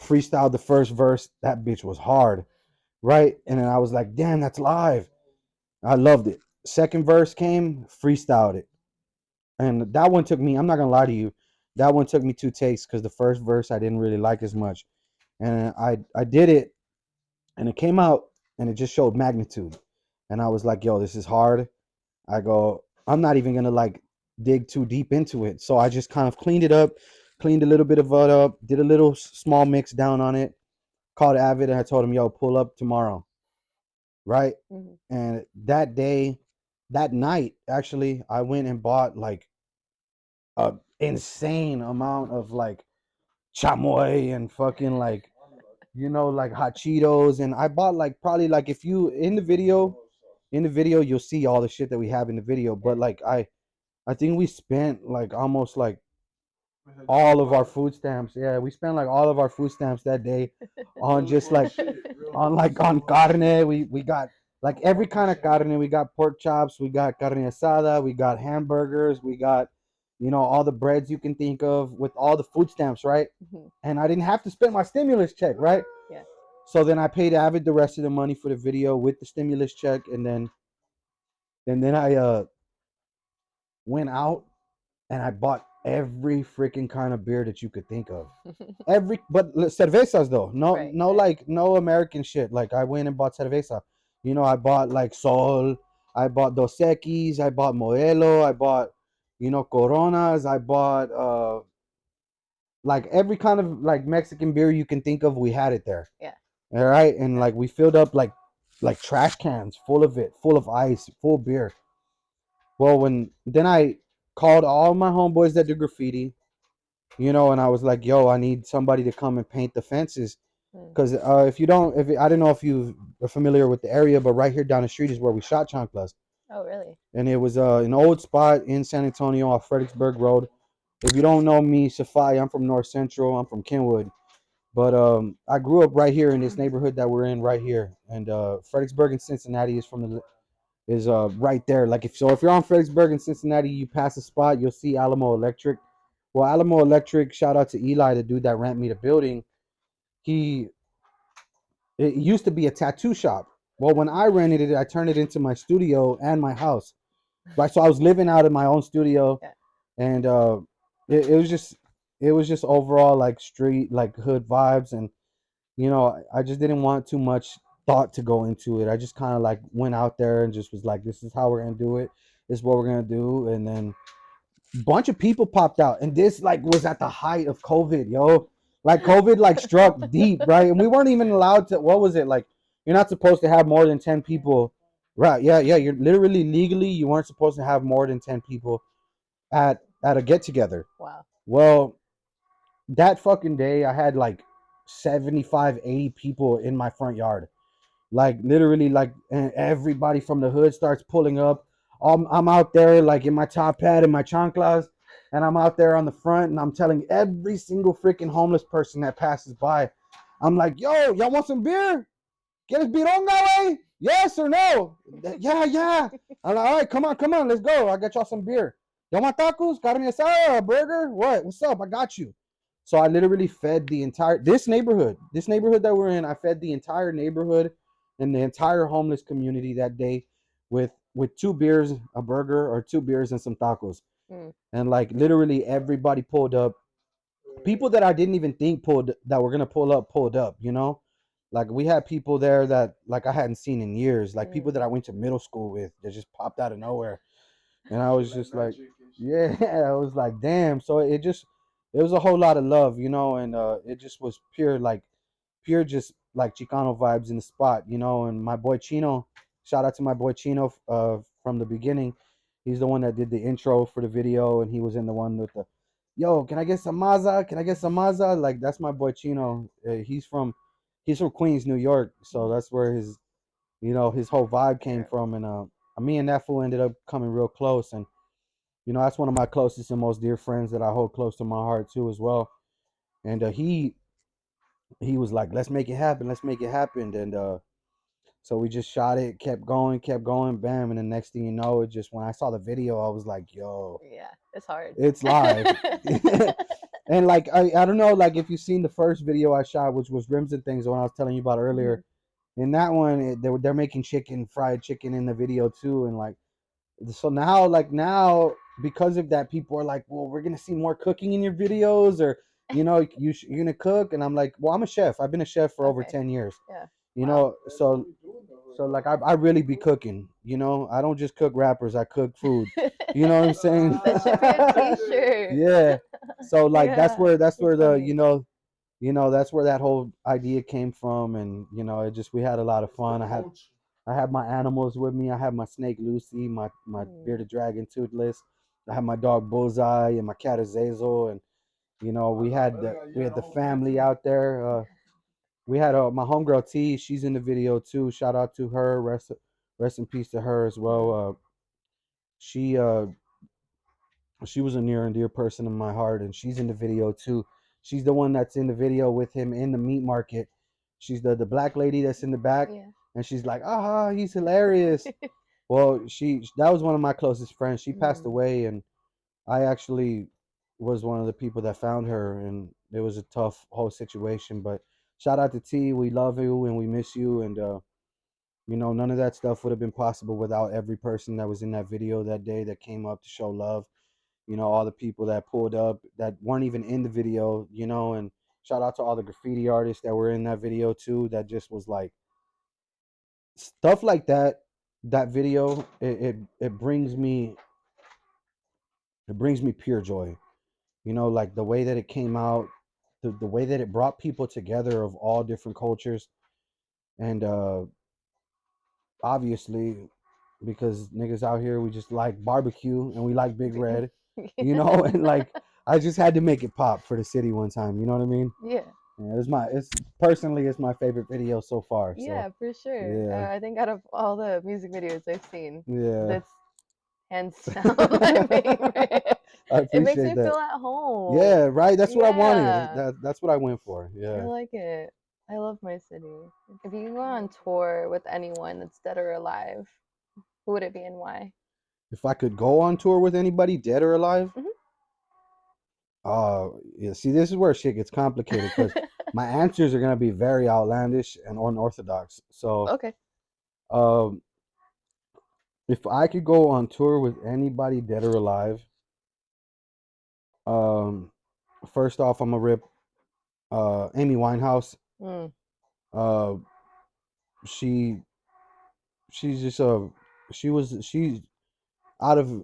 freestyled the first verse. That bitch was hard. Right? And then I was like, damn, that's live. I loved it. Second verse came, freestyled it. And that one took me, I'm not gonna lie to you, that one took me 2 takes because the first verse I didn't really like as much. And I did it and it came out and it just showed magnitude. And I was like, yo, this is hard. I go, I'm not even gonna like dig too deep into it. So I just kind of cleaned it up, cleaned a little bit of it up, did a little small mix down on it, called Avid, and I told him, yo, pull up tomorrow. Right? And that day, that night, actually, I went and bought like a insane amount of like chamoy and fucking like, like hot Cheetos. And I bought like probably like, if you in the video you'll see all the shit that we have in the video. But like I think we spent like almost like all of our food stamps. Yeah, we spent like all of our food stamps that day on just like on carne. We got like every kind of carne. We got pork chops, we got carne asada, we got hamburgers, we got all the breads you can think of with all the food stamps, right? And I didn't have to spend my stimulus check, right? Yeah. So then I paid Avid the rest of the money for the video with the stimulus check, and then I went out and I bought every freaking kind of beer that you could think of. But cervezas though, no, like no American shit. Like I went and bought cerveza. You know, I bought like Sol, I bought Dos Equis, I bought Modelo, I bought, you know, Coronas, I bought like every kind of like Mexican beer you can think of. We had it there. Yeah. All right, and like we filled up like trash cans full of it, full of ice, full beer. Well, when then I called all my homeboys that do graffiti, you know, and I was like, "Yo, I need somebody to come and paint the fences." Because if you don't, I don't know if you are familiar with the area, but right here down the street is where we shot Chanclas. Oh, really? And it was an old spot in San Antonio off Fredericksburg Road. If you don't know me, Sepyh, I'm from North Central. I'm from Kenwood. But I grew up right here in this neighborhood that we're in right here. And Fredericksburg and Cincinnati is right there. Like if you're on Fredericksburg and Cincinnati, you pass a spot, you'll see Alamo Electric. Well, Alamo Electric, shout out to Eli, the dude that rent me the building. It used to be a tattoo shop. Well, when I rented it, I turned it into my studio and my house. Right, so I was living out in my own studio, and it was just overall like street, like hood vibes, and you know, I just didn't want too much thought to go into it. I just kind of like went out there and just was like, this is how we're gonna do it. This is what we're gonna do, and then bunch of people popped out, and this like was at the height of COVID, yo. Like COVID like struck deep, right? And we weren't even allowed to. What was it like? You're not supposed to have more than 10 people, right? Yeah, yeah. You're literally legally you weren't supposed to have more than 10 people at a get together. Wow. Well, that fucking day, I had like 75, 80 people in my front yard. Like literally, like, and everybody from the hood starts pulling up. I'm out there like in my top hat and my chanclas, and I'm out there on the front, and I'm telling every single freaking homeless person that passes by, I'm like, yo, y'all want some beer? Get us birong that way? Yes or no? Yeah, yeah. I'm like, all right, come on, let's go. I got y'all some beer. Y'all want tacos? Carne asada, a burger? What? What's up? I got you. So I literally fed the entire this neighborhood that we're in. I fed the entire neighborhood and the entire homeless community that day with 2 beers, a burger, or 2 beers and some tacos. And like literally everybody pulled up. People that I didn't even think that were gonna pulled up. You know, like we had people there that like I hadn't seen in years. Like people that I went to middle school with that just popped out of nowhere. And I was just like, yeah, I was like, damn. So it was a whole lot of love, you know, and it just was pure just like Chicano vibes in the spot, you know. And my boy Chino, shout out to my boy Chino from the beginning. He's the one that did the intro for the video, and he was in the one with the, yo, can I get some maza? Can I get some maza? Like that's my boy Chino. He's from Queens, New York, so that's where his whole vibe came from. And me and that fool ended up coming real close, and you know, that's one of my closest and most dear friends that I hold close to my heart too as well. And he was like, let's make it happen, let's make it happen. And so we just shot it, kept going, bam. And the next thing you know, it just, when I saw the video, I was like, yo, yeah, it's hard. It's live. And like I don't know, like if you've seen the first video I shot, which was Rims and Things, the one I was telling you about earlier. In that one, they're making fried chicken in the video too. And like, so now because of that, people are like, well, we're gonna see more cooking in your videos, or you know, you're gonna cook. And I'm like, well, I'm a chef. I've been a chef for over 10 years. Yeah. You know, so like I really be cooking. You know, I don't just cook rappers, I cook food. You know what I'm saying? That should be a t-shirt. Yeah. So like that's where the funny. that's where that whole idea came from. And you know, it just, we had a lot of fun. I had my animals with me. I had my snake Lucy, my bearded dragon Toothless. I had my dog Bullseye and my cat Azazel. And you know, we had the family out there. We had my homegirl T. She's in the video too. Shout out to her. Rest in peace to her as well. She she was a near and dear person in my heart, and she's in the video too. She's the one that's in the video with him in the meat market. She's the black lady that's in the back, and she's like, ah, he's hilarious. Well, that was one of my closest friends. She passed away, and I actually was one of the people that found her, and it was a tough whole situation. But shout out to T. We love you and we miss you, and you know, none of that stuff would have been possible without every person that was in that video that day that came up to show love. you know, all the people that pulled up that weren't even in the video, you know, and shout out to all the graffiti artists that were in that video too. That just was like stuff like that. That video, it brings me pure joy. You know, like the way that it came out, the way that it brought people together of all different cultures, and obviously because niggas out here we just like barbecue and we like Big Red, you know, and like I just had to make it pop for the city one time. You know what I mean? Yeah. Yeah, it's personally it's my favorite video so far. Yeah, So for sure. yeah, I think out of all the music videos I've seen, yeah, that's hands down my favorite. I It makes me appreciate that. feel at home. Yeah, right. That's what I wanted. Yeah. That's what I went for. I Yeah. like it. I love my city. If you could go on tour with anyone that's dead or alive, who would it be and why? If I could go on tour with anybody, dead or alive, Mhm. yeah. See, this is where shit gets complicated because my answers are gonna be very outlandish and unorthodox. So, Okay. um, if I could go on tour with anybody, dead or alive, um, first off, I'm gonna rip Amy Winehouse. Mm. Uh, she she's just she's out of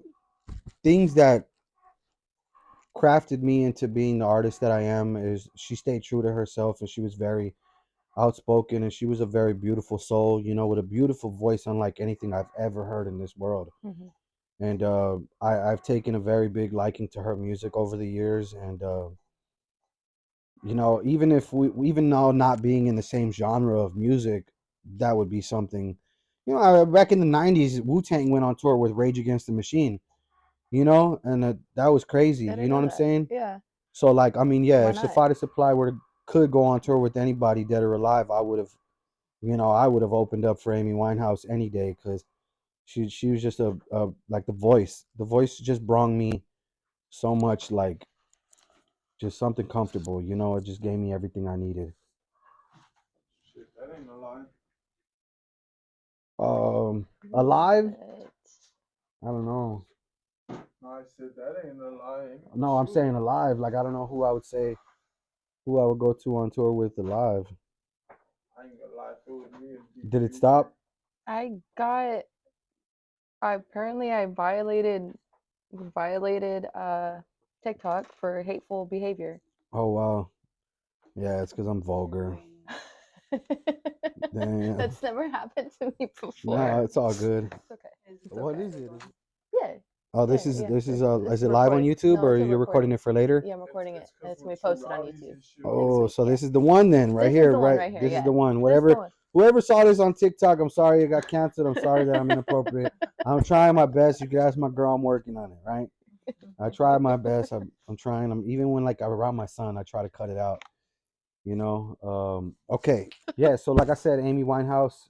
things that crafted me into being the artist that I am is she stayed true to herself and she was very outspoken and she was a very beautiful soul, you know, with a beautiful voice unlike anything I've ever heard in this world. Mm-hmm. And I've taken a very big liking to her music over the years. And you know, even if even now not being in the same genre of music, that would be something. You know, back in the '90s, Wu-Tang went on tour with Rage Against the Machine. You know, and that was crazy. I You didn't know know what I'm that. saying? Yeah. So like, I mean, yeah, Why if not? Sepyh The Supply could go on tour with anybody, dead or alive, I would have, you know, I would have opened up for Amy Winehouse any day because she was just a like the voice. The voice just brought me so much like just something comfortable. You know, it just gave me everything I needed. Shit, that ain't a lie. Alive? What? I don't know. No, I said that ain't a lie. No, I'm Shoot. saying alive. Like I don't know who I would say who I would go to on tour with alive. I ain't gonna lie, if it was me, it'd be Did it Future. stop? I violated TikTok for hateful behavior. Oh wow. Yeah, it's because I'm vulgar. Damn. That's never happened to me before. No, it's all good. It's okay. It's What okay. is it? Yeah. Oh, this Yeah, is yeah, this is it's is it live on recording. YouTube No, or it's a you're recording recording. it for later? Yeah, I'm recording it, and it's gonna be Cause we're posted on rowdies YouTube. and shit. Oh, week, so yeah. this is the one then, right This is here, the one right? right here, This yeah. is the one. This the one. Whoever saw this on TikTok, I'm sorry it got canceled. I'm sorry that I'm inappropriate. I'm trying my best. You can ask my girl. I'm working on it, right? I try my best. I'm trying. I'm even when like I'm around my son, I try to cut it out. You know. Okay. Yeah. So like I said, Amy Winehouse.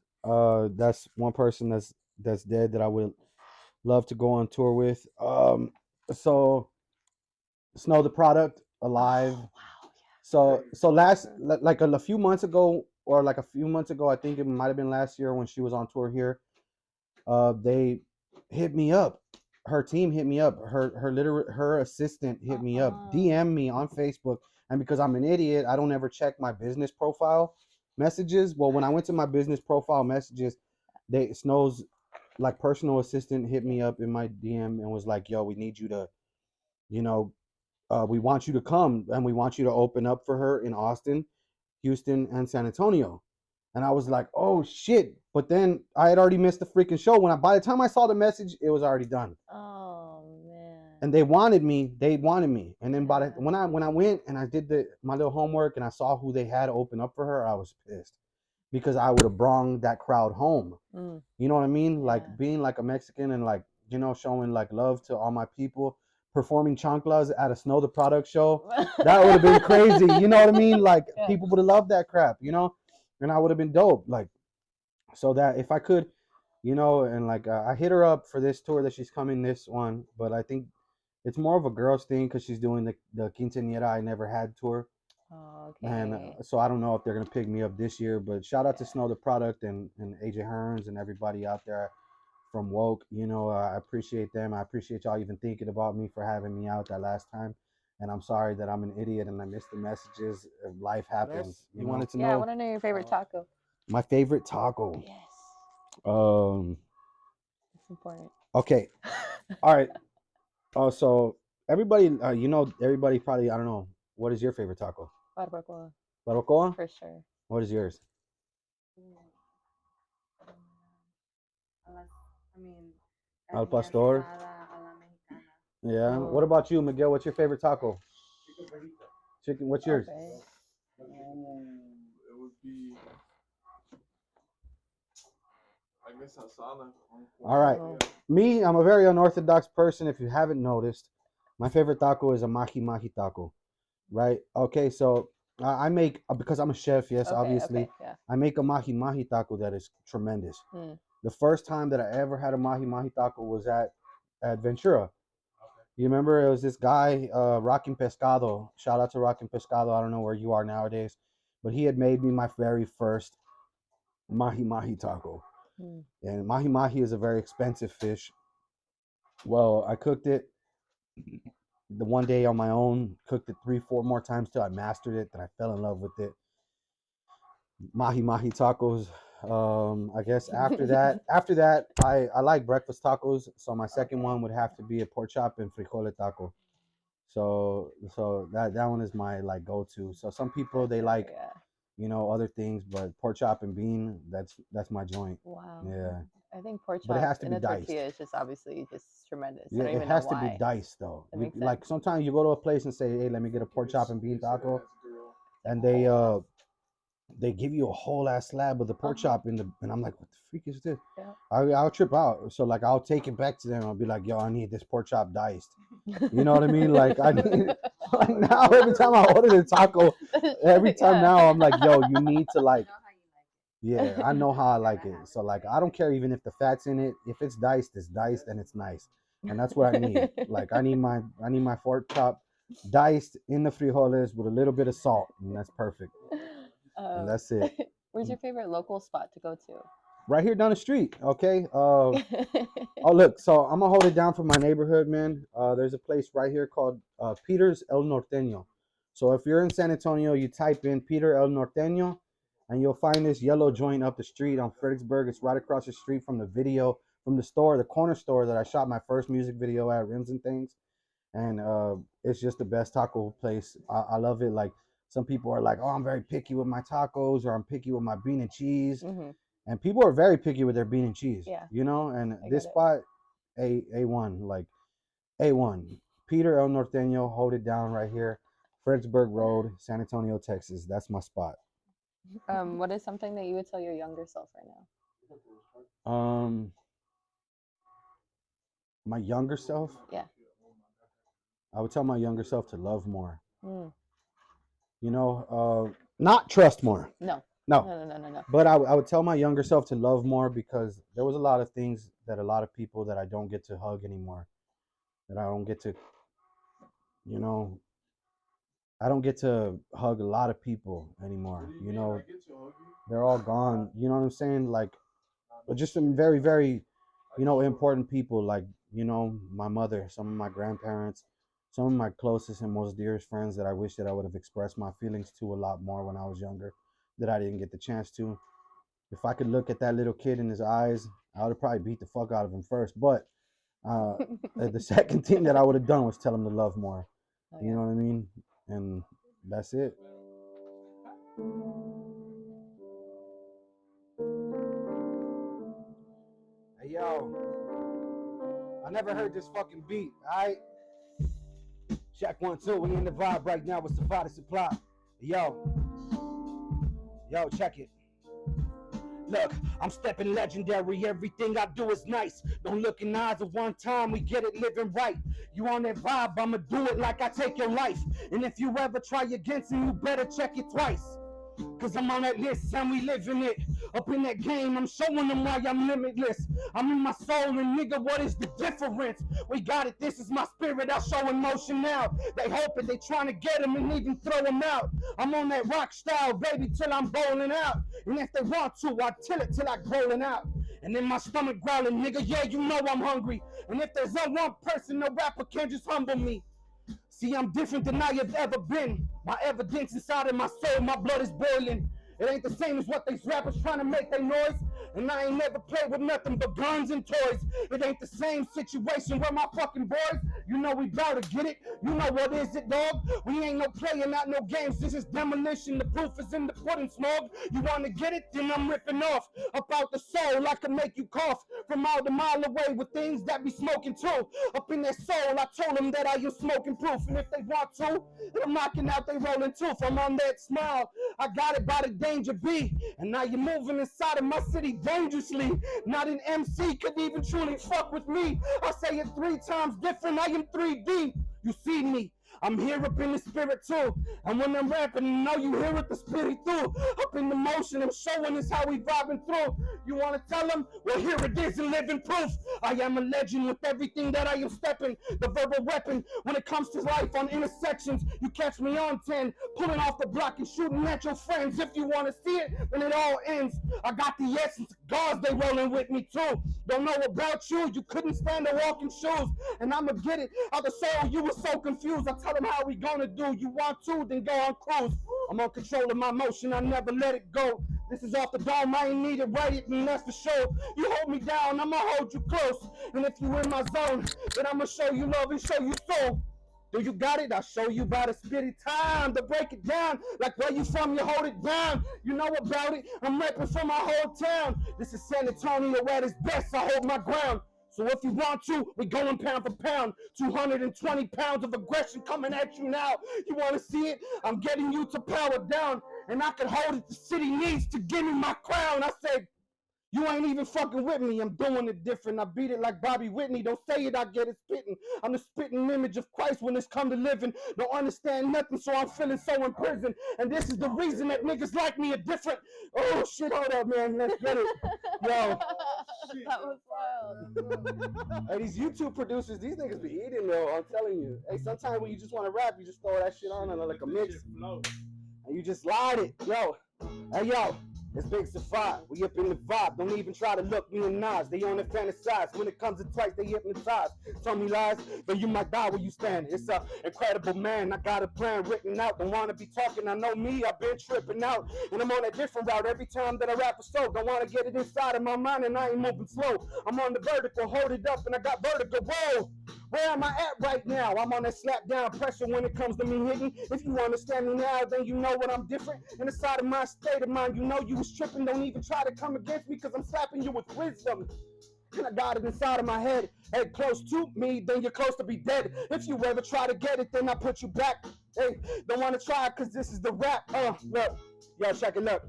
That's one person that's dead that I would love to go on tour with. So Snow the Product alive. Oh, wow, So last like a few months ago or like a few months ago, I think it might have been last year when she was on tour here. They hit me up. Her team hit me up. Her assistant hit me up, DM me on Facebook, and because I'm an idiot, I don't ever check my business profile messages. Well, when I went to my business profile messages, Snow's like personal assistant hit me up in my DM and was like, "Yo, we need you to, you know, we want you to come and we want you to open up for her in Austin, Houston, and San Antonio." And I was like, oh shit. But then I had already missed the freaking show. By the time I saw the message, it was already done. Oh man. And they wanted me. And then when I went and I did my little homework and I saw who they had open up for her, I was pissed. Because I would have brought that crowd home. Mm. You know what I mean? Yeah. Like being like a Mexican and like, you know, showing like love to all my people. Performing chanclas at a Snow the Product show. That would have been crazy. You know what I mean? Like Yeah. people would have loved that crap, you know? And I would have been dope. Like, so that if I could, you know, and like I hit her up for this tour that she's coming this one, but I think it's more of a girls thing because she's doing the Quinceañera I Never Had tour. Oh, okay. And so I don't know if they're gonna pick me up this year, but shout out to Snow the Product and AJ Hearns and everybody out there from Woke. You know, I appreciate them. I appreciate y'all even thinking about me for having me out that last time. And I'm sorry that I'm an idiot and I missed the messages. Life happens. You wanted to know? Yeah, I want to know your favorite taco. My favorite taco. Yes. It's important. Okay. All right. So everybody, you know, everybody probably, I don't know. What is your favorite taco? Barbacoa. Barbacoa? For sure. What is yours? Al pastor. Yeah. What about you, Miguel? What's your favorite taco? Chicken. What's yours? Okay. It would be, I guess, asada. All right. Me, I'm a very unorthodox person. If you haven't noticed, my favorite taco is a mahi mahi taco. Right? Okay, so I make, because I'm a chef, yes, Okay, obviously. okay, yeah. I make a mahi mahi taco that is tremendous. The first time that I ever had a mahi mahi taco was at Ventura. You remember it was this guy, Rockin' Pescado. Shout out to Rockin' Pescado. I don't know where you are nowadays, but he had made me my very first mahi mahi taco. And mahi mahi is a very expensive fish. Well, I cooked it the one day on my own, cooked it 3-4 more times till I mastered it. Then I fell in love with it. Mahi mahi tacos. I guess after that, I like breakfast tacos. So my second one would have to be a pork chop and frijole taco. So that one is my like go-to. So some people they like, you know, other things, but pork chop and bean, that's my joint. Wow. Yeah. I think pork chop But it has to in be a diced. tortilla is just obviously just tremendous. Yeah, I don't it even has know to why. be diced though. That makes Like sense. sometimes you go to a place and say, hey, let me get a pork chop and bean taco, and they give you a whole ass slab of the pork chop in the, and I'm like, what the freak is this? Yeah. I'll trip out. So like I'll take it back to them. I'll be like, yo, I need this pork chop diced. You know what I mean? Like I need, like now every time I order the taco, every time now I'm like, yo, you need to like, yeah, I know how I like it. So like I don't care even if the fat's in it. If it's diced and it's nice. And that's what I need. Like I need my pork chop diced in the frijoles with a little bit of salt, and that's perfect. And that's it. Where's your favorite local spot to go to? Right here down the street, okay? Oh, look, so I'm gonna hold it down for my neighborhood, man. There's a place right here called Peter's El Norteño. So if you're in San Antonio, you type in Peter El Norteño, and you'll find this yellow joint up the street on Fredericksburg. It's right across the street from the store, the corner store that I shot my first music video at, Rims and Things. And it's just the best taco place. I love it. Like some people are like, oh, I'm very picky with my tacos, or I'm picky with my bean and cheese. And people are very picky with their bean and cheese. Yeah. You know, and this spot, A1, like A1. Peter El Norteño, hold it down right here. Fredericksburg Road, San Antonio, Texas. That's my spot. What is something that you would tell your younger self right now? My younger self? Yeah. I would tell my younger self to love more. You know, not trust more. No. No. But I would tell my younger self to love more, because there was a lot of things that a lot of people that I don't get to hug anymore. That I don't get to, you know, I don't get to hug a lot of people anymore. You know, they're all gone. You know what I'm saying? Like, but just some very, very, you know, important people, like, you know, my mother, some of my grandparents, some of my closest and most dearest friends that I wish that I would have expressed my feelings to a lot more when I was younger, that I didn't get the chance to. If I could look at that little kid in his eyes, I would have probably beat the fuck out of him first. But the second thing that I would have done was tell him to love more. You know what I mean? And that's it. Hey, yo. I never heard this fucking beat, alright? Check 1, 2. We in the vibe right now with Sepyh The Supply. Yo, check it. Look, I'm stepping legendary. Everything I do is nice. Don't look in the eyes of one time. We get it living right. You on that vibe, I'ma do it like I take your life. And if you ever try against me, you better check it twice. Cause I'm on that list and we living it. Up in that game, I'm showing them why I'm limitless. I'm in my soul and nigga, what is the difference? We got it, this is my spirit, I show emotion now. They hoping they trying to get him and even throw him out. I'm on that rock style, baby, till I'm bowling out. And if they want to, I till it till I growing out. And in my stomach growling, nigga, yeah, you know I'm hungry. And if there's no one person, no rapper can just humble me. See, I'm different than I have ever been. My evidence inside of my soul, my blood is boiling. It ain't the same as what these rappers trying to make they noise. And I ain't never played with nothing but guns and toys. It ain't the same situation where my fucking boys, you know we bout to get it. You know what is it, dog? We ain't no playing, not no games. This is demolition. The proof is in the pudding, smog. You wanna get it? Then I'm ripping off. About the soul, I can make you cough from out a mile away with things that be smoking too. Up in their soul, I told them that I am smoking proof. And if they want to, then I'm knocking out they rolling tooth. I'm on that smile. I got it by the danger B. And now you're moving inside of my city dangerously. Not an MC could even truly fuck with me. I say it 3 times different. I am 3D. You see me. I'm here up in the spirit too. And when I'm rapping, you know you hear it, the spirit through. Up in the motion, I'm showing us how we vibing through. You wanna tell them? Well, here it is in living proof. I am a legend with everything that I am stepping. The verbal weapon when it comes to life on intersections. You catch me on 10, pulling off the block and shooting at your friends. If you wanna see it, when it all ends. I got the essence of God's, they rolling with me too. Don't know about you, you couldn't stand to walk in shoes. And I'ma get it out the soul, you were so confused. I tell them how we gonna do. You want to, then go on cruise. I'm on control of my motion, I never let it go. This is off the dome, I ain't need it, write it, and that's for sure. You hold me down, I'ma hold you close. And if you in my zone, then I'ma show you love and show you soul. Do you got it? I'll show you by the spitty time to break it down. Like where you from, you hold it down. You know about it, I'm rapping for my whole town. This is San Antonio at its best, I hold my ground. So if you want to, we going pound for pound. 220 pounds of aggression coming at you now. You want to see it? I'm getting you to power down. And I can hold it, the city needs to give me my crown. I said, you ain't even fucking with me. I'm doing it different. I beat it like Bobby Whitney. Don't say it, I get it spitting. I'm the spitting image of Christ when it's come to living. Don't understand nothing, so I'm feeling so in prison. And this is the reason that niggas like me are different. Oh, shit, hold up, man. Let's get it. Yo. That was wild. Hey, these YouTube producers, these niggas be eating, though. I'm telling you. Hey, sometimes when you just want to rap, you just throw that shit on like a mix. And you just slide it. Yo. Hey, yo. It's Big Sepyh. We up in the vibe. Don't even try to look me in the eyes. They on the fantasize. When it comes to twice, they hypnotize. Tell me lies, then you might die where you stand. It's a incredible man. I got a plan written out. Don't wanna be talking. I know me. I've been tripping out, and I'm on a different route every time that I rap a show. Don't wanna get it inside of my mind, and I ain't moving slow. I'm on the vertical. Hold it up, and I got vertigo. Whoa. Where am I at right now? I'm on that slap down pressure when it comes to me hitting. If you understand me now, then you know what I'm different. And inside of my state of mind, you know you was tripping. Don't even try to come against me, cause I'm slapping you with wisdom. And I got it inside of my head. Hey, close to me, then you're close to be dead. If you ever try to get it, then I put you back. Hey, don't wanna try, cause this is the rap. Look, yo, check it up.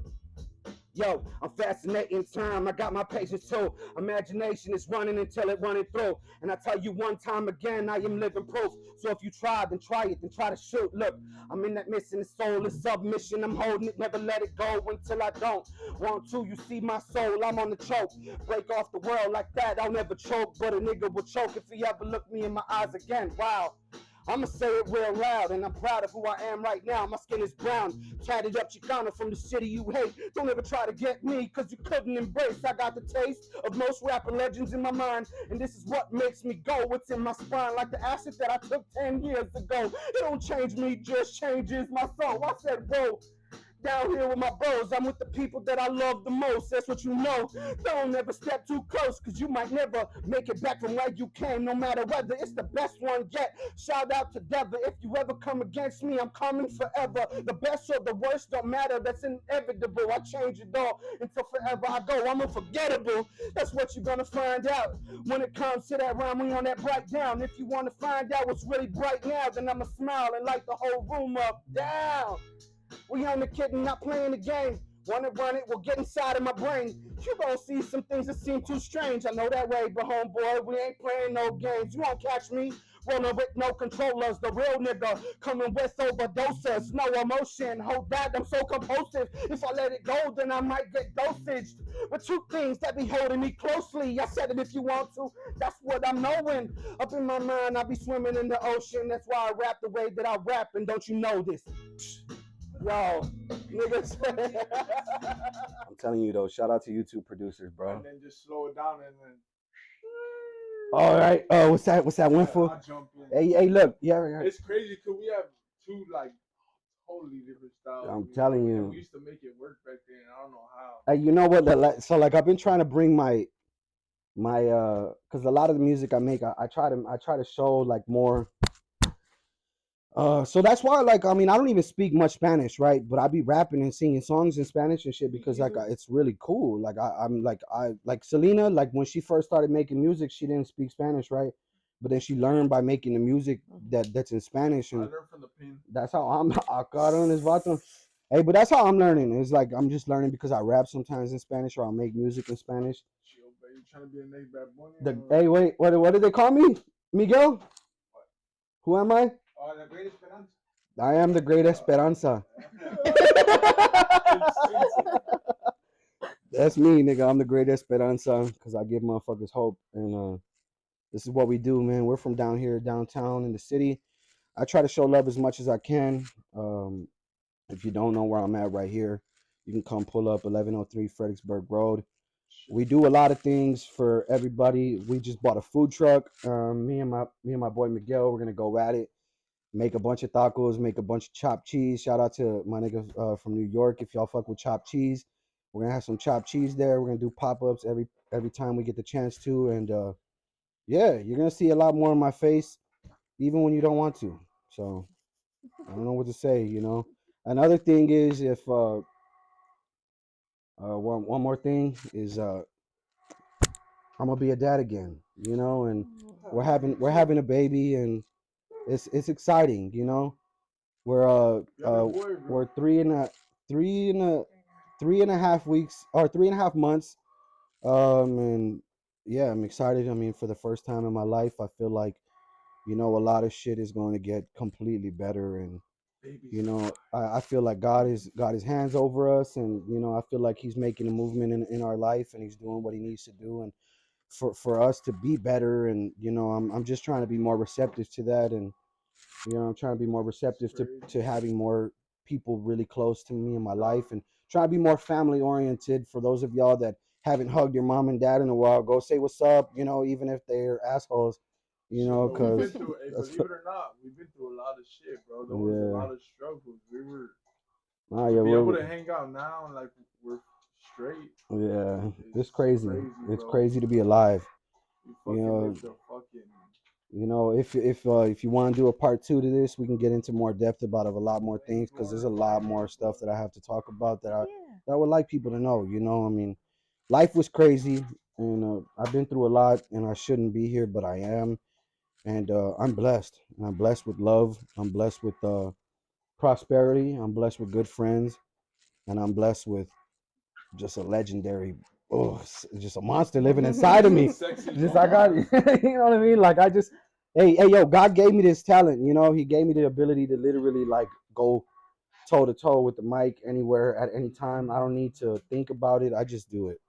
Yo, I'm fascinating time. I got my patience too. Imagination is running until it running through. And I tell you one time again, I am living proof. So if you try, then try it, then try to shoot. Look, I'm in that missing soul, it's submission. I'm holding it, never let it go until I don't want to. You see my soul, I'm on the choke. Break off the world like that, I'll never choke. But a nigga will choke if he ever look me in my eyes again. Wow. I'ma say it real loud, and I'm proud of who I am right now. My skin is brown, tatted up Chicano from the city you hate. Don't ever try to get me, cause you couldn't embrace. I got the taste of most rapper legends in my mind, and this is what makes me go. What's in my spine, like the acid that I took 10 years ago. It don't change me, just changes my soul. I said, whoa. Down here with my bros, I'm with the people that I love the most. That's what you know. Don't ever step too close, cause you might never make it back from where you came. No matter whether it's the best one yet. Shout out to Dever. If you ever come against me, I'm coming forever. The best or the worst don't matter. That's inevitable. I change it all until forever I go. I'm unforgettable. That's what you're gonna find out when it comes to that rhyme. We on that bright down. If you wanna find out what's really bright now, then I'ma smile and light the whole room up down. We on the kid and not playing the game. Wanna run it, we'll get inside of my brain. You gon' see some things that seem too strange. I know that way, but homeboy, we ain't playing no games. You won't catch me rolling with no controllers. The real nigga coming with overdoses. No emotion, hold that, I'm so compulsive. If I let it go, then I might get dosaged. With two things that be holding me closely. I said it if you want to, that's what I'm knowing. Up in my mind, I be swimming in the ocean. That's why I rap the way that I rap, and don't you know this? Yo, niggas. I'm telling you though, shout out to YouTube producers, bro. And then just slow it down and then. All right. What's that? What's that? Windful. I'll jump in. Hey, look. Yeah. It's crazy because we have two like totally different styles. I'm telling you. We used to make it work back then. I don't know how. Hey, you know what? So like I've been trying to bring my because a lot of the music I make, I try to show like more. So that's why, like, I mean, I don't even speak much Spanish, right? But I be rapping and singing songs in Spanish and shit because, like, it's really cool. Like, I'm like Selena, like when she first started making music, she didn't speak Spanish, right? But then she learned by making the music that's in Spanish, and I learned from the pin. that's how I'm. Hey, but that's how I'm learning. It's like I'm just learning because I rap sometimes in Spanish or I'll make music in Spanish. Chill, baby. You trying to be a next Bad Bunny? Hey, wait, what did they call me? Miguel? What? Who am I? Oh, the Great Esperanza. I am the Great Esperanza. That's me, nigga. I'm the Great Esperanza because I give motherfuckers hope. And this is what we do, man. We're from down here, downtown in the city. I try to show love as much as I can. If you don't know where I'm at right here, you can come pull up 1103 Fredericksburg Road. We do a lot of things for everybody. We just bought a food truck. Me and my boy Miguel, we're gonna go at it. Make a bunch of tacos, make a bunch of chopped cheese. Shout out to my niggas from New York. If y'all fuck with chopped cheese, we're gonna have some chopped cheese there. We're gonna do pop-ups every time we get the chance to. And yeah, you're gonna see a lot more of my face, even when you don't want to. So I don't know what to say, you know. Another thing is if one more thing is I'm gonna be a dad again, you know, and we're having a baby and it's exciting, you know. We're three and a half weeks or 3.5 months. And yeah, I'm excited. I mean, for the first time in my life, I feel like, you know, a lot of shit is going to get completely better. And, you know, I feel like God has got his hands over us. And, you know, I feel like he's making a movement in our life and he's doing what he needs to do. And for us to be better. And, you know, I'm just trying to be more receptive to that. And, you know, I'm trying to be more receptive to having more people really close to me in my life and try to be more family oriented. For those of y'all that haven't hugged your mom and dad in a while, go say what's up, you know, even if they're assholes, you know, because believe it or not, we've been through a lot of shit, bro. There was a lot of struggles. We were to be able to hang out now and like we're straight. Yeah, it's crazy. It's crazy to be alive. You know, if you want to do a part 2 to this, we can get into more depth about a lot more things because there's a lot more stuff that I have to talk about that I would like people to know. You know, I mean, life was crazy and I've been through a lot and I shouldn't be here, but I am, and I'm blessed. And I'm blessed with love. I'm blessed with prosperity. I'm blessed with good friends, and I'm blessed with just a legendary. Oh, just a monster living inside of me. Just I got, you know what I mean? Like I just, hey, yo, God gave me this talent. You know, he gave me the ability to literally like go toe to toe with the mic anywhere at any time. I don't need to think about it. I just do it.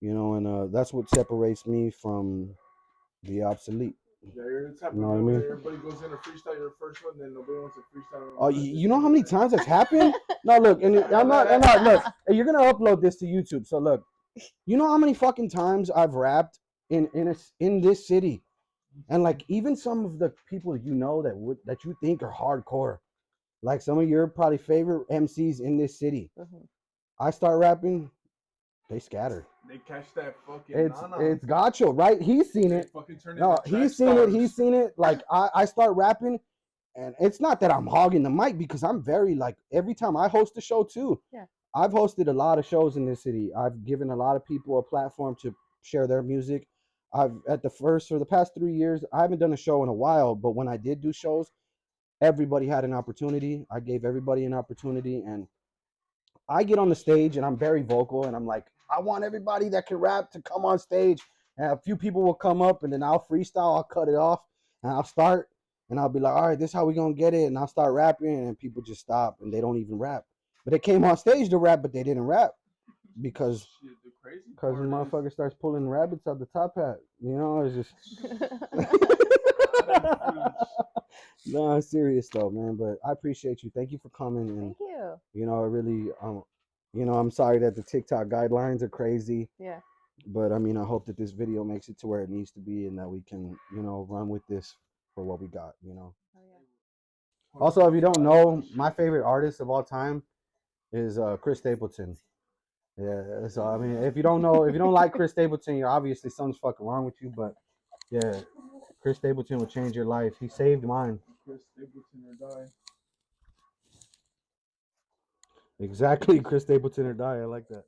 You know, and that's what separates me from the obsolete. Yeah, you're the type of guy everybody goes in to freestyle your first one, then nobody wants to freestyle. Oh, you know how many times that's happened? No, look, and I'm not, look, you're gonna upload this to YouTube, so look, you know how many fucking times I've rapped in this city, and like even some of the people you know that you think are hardcore, like some of your probably favorite MCs in this city, I start rapping, they scatter. They catch that fucking. It's Gacho, right? He's seen it. No, he's seen it. Like I start rapping, and it's not that I'm hogging the mic because I'm very like every time I host a show too. Yeah. I've hosted a lot of shows in this city. I've given a lot of people a platform to share their music. For the past 3 years, I haven't done a show in a while, but when I did do shows, everybody had an opportunity. I gave everybody an opportunity, and I get on the stage and I'm very vocal and I'm like, I want everybody that can rap to come on stage. And a few people will come up and then I'll freestyle, I'll cut it off and I'll start and I'll be like, all right, this is how we gonna get it. And I'll start rapping and people just stop and they don't even rap. But they came on stage to rap, but they didn't rap because Because the motherfucker starts pulling rabbits out the top hat. You know, it's just. No, I'm serious though, man. But I appreciate you. Thank you for coming. And, Thank you. you know, I really, you know, I'm sorry that the TikTok guidelines are crazy. Yeah. But I mean, I hope that this video makes it to where it needs to be and that we can, you know, run with this for what we got, you know. Oh, yeah. Also, if you don't know, my favorite artist of all time is Chris Stapleton. Yeah, so I mean, if you don't know, if you don't like Chris Stapleton, you're obviously something's fucking wrong with you. But yeah, Chris Stapleton will change your life. He saved mine. Chris Stapleton or die. Exactly, Chris Stapleton or die. I like that.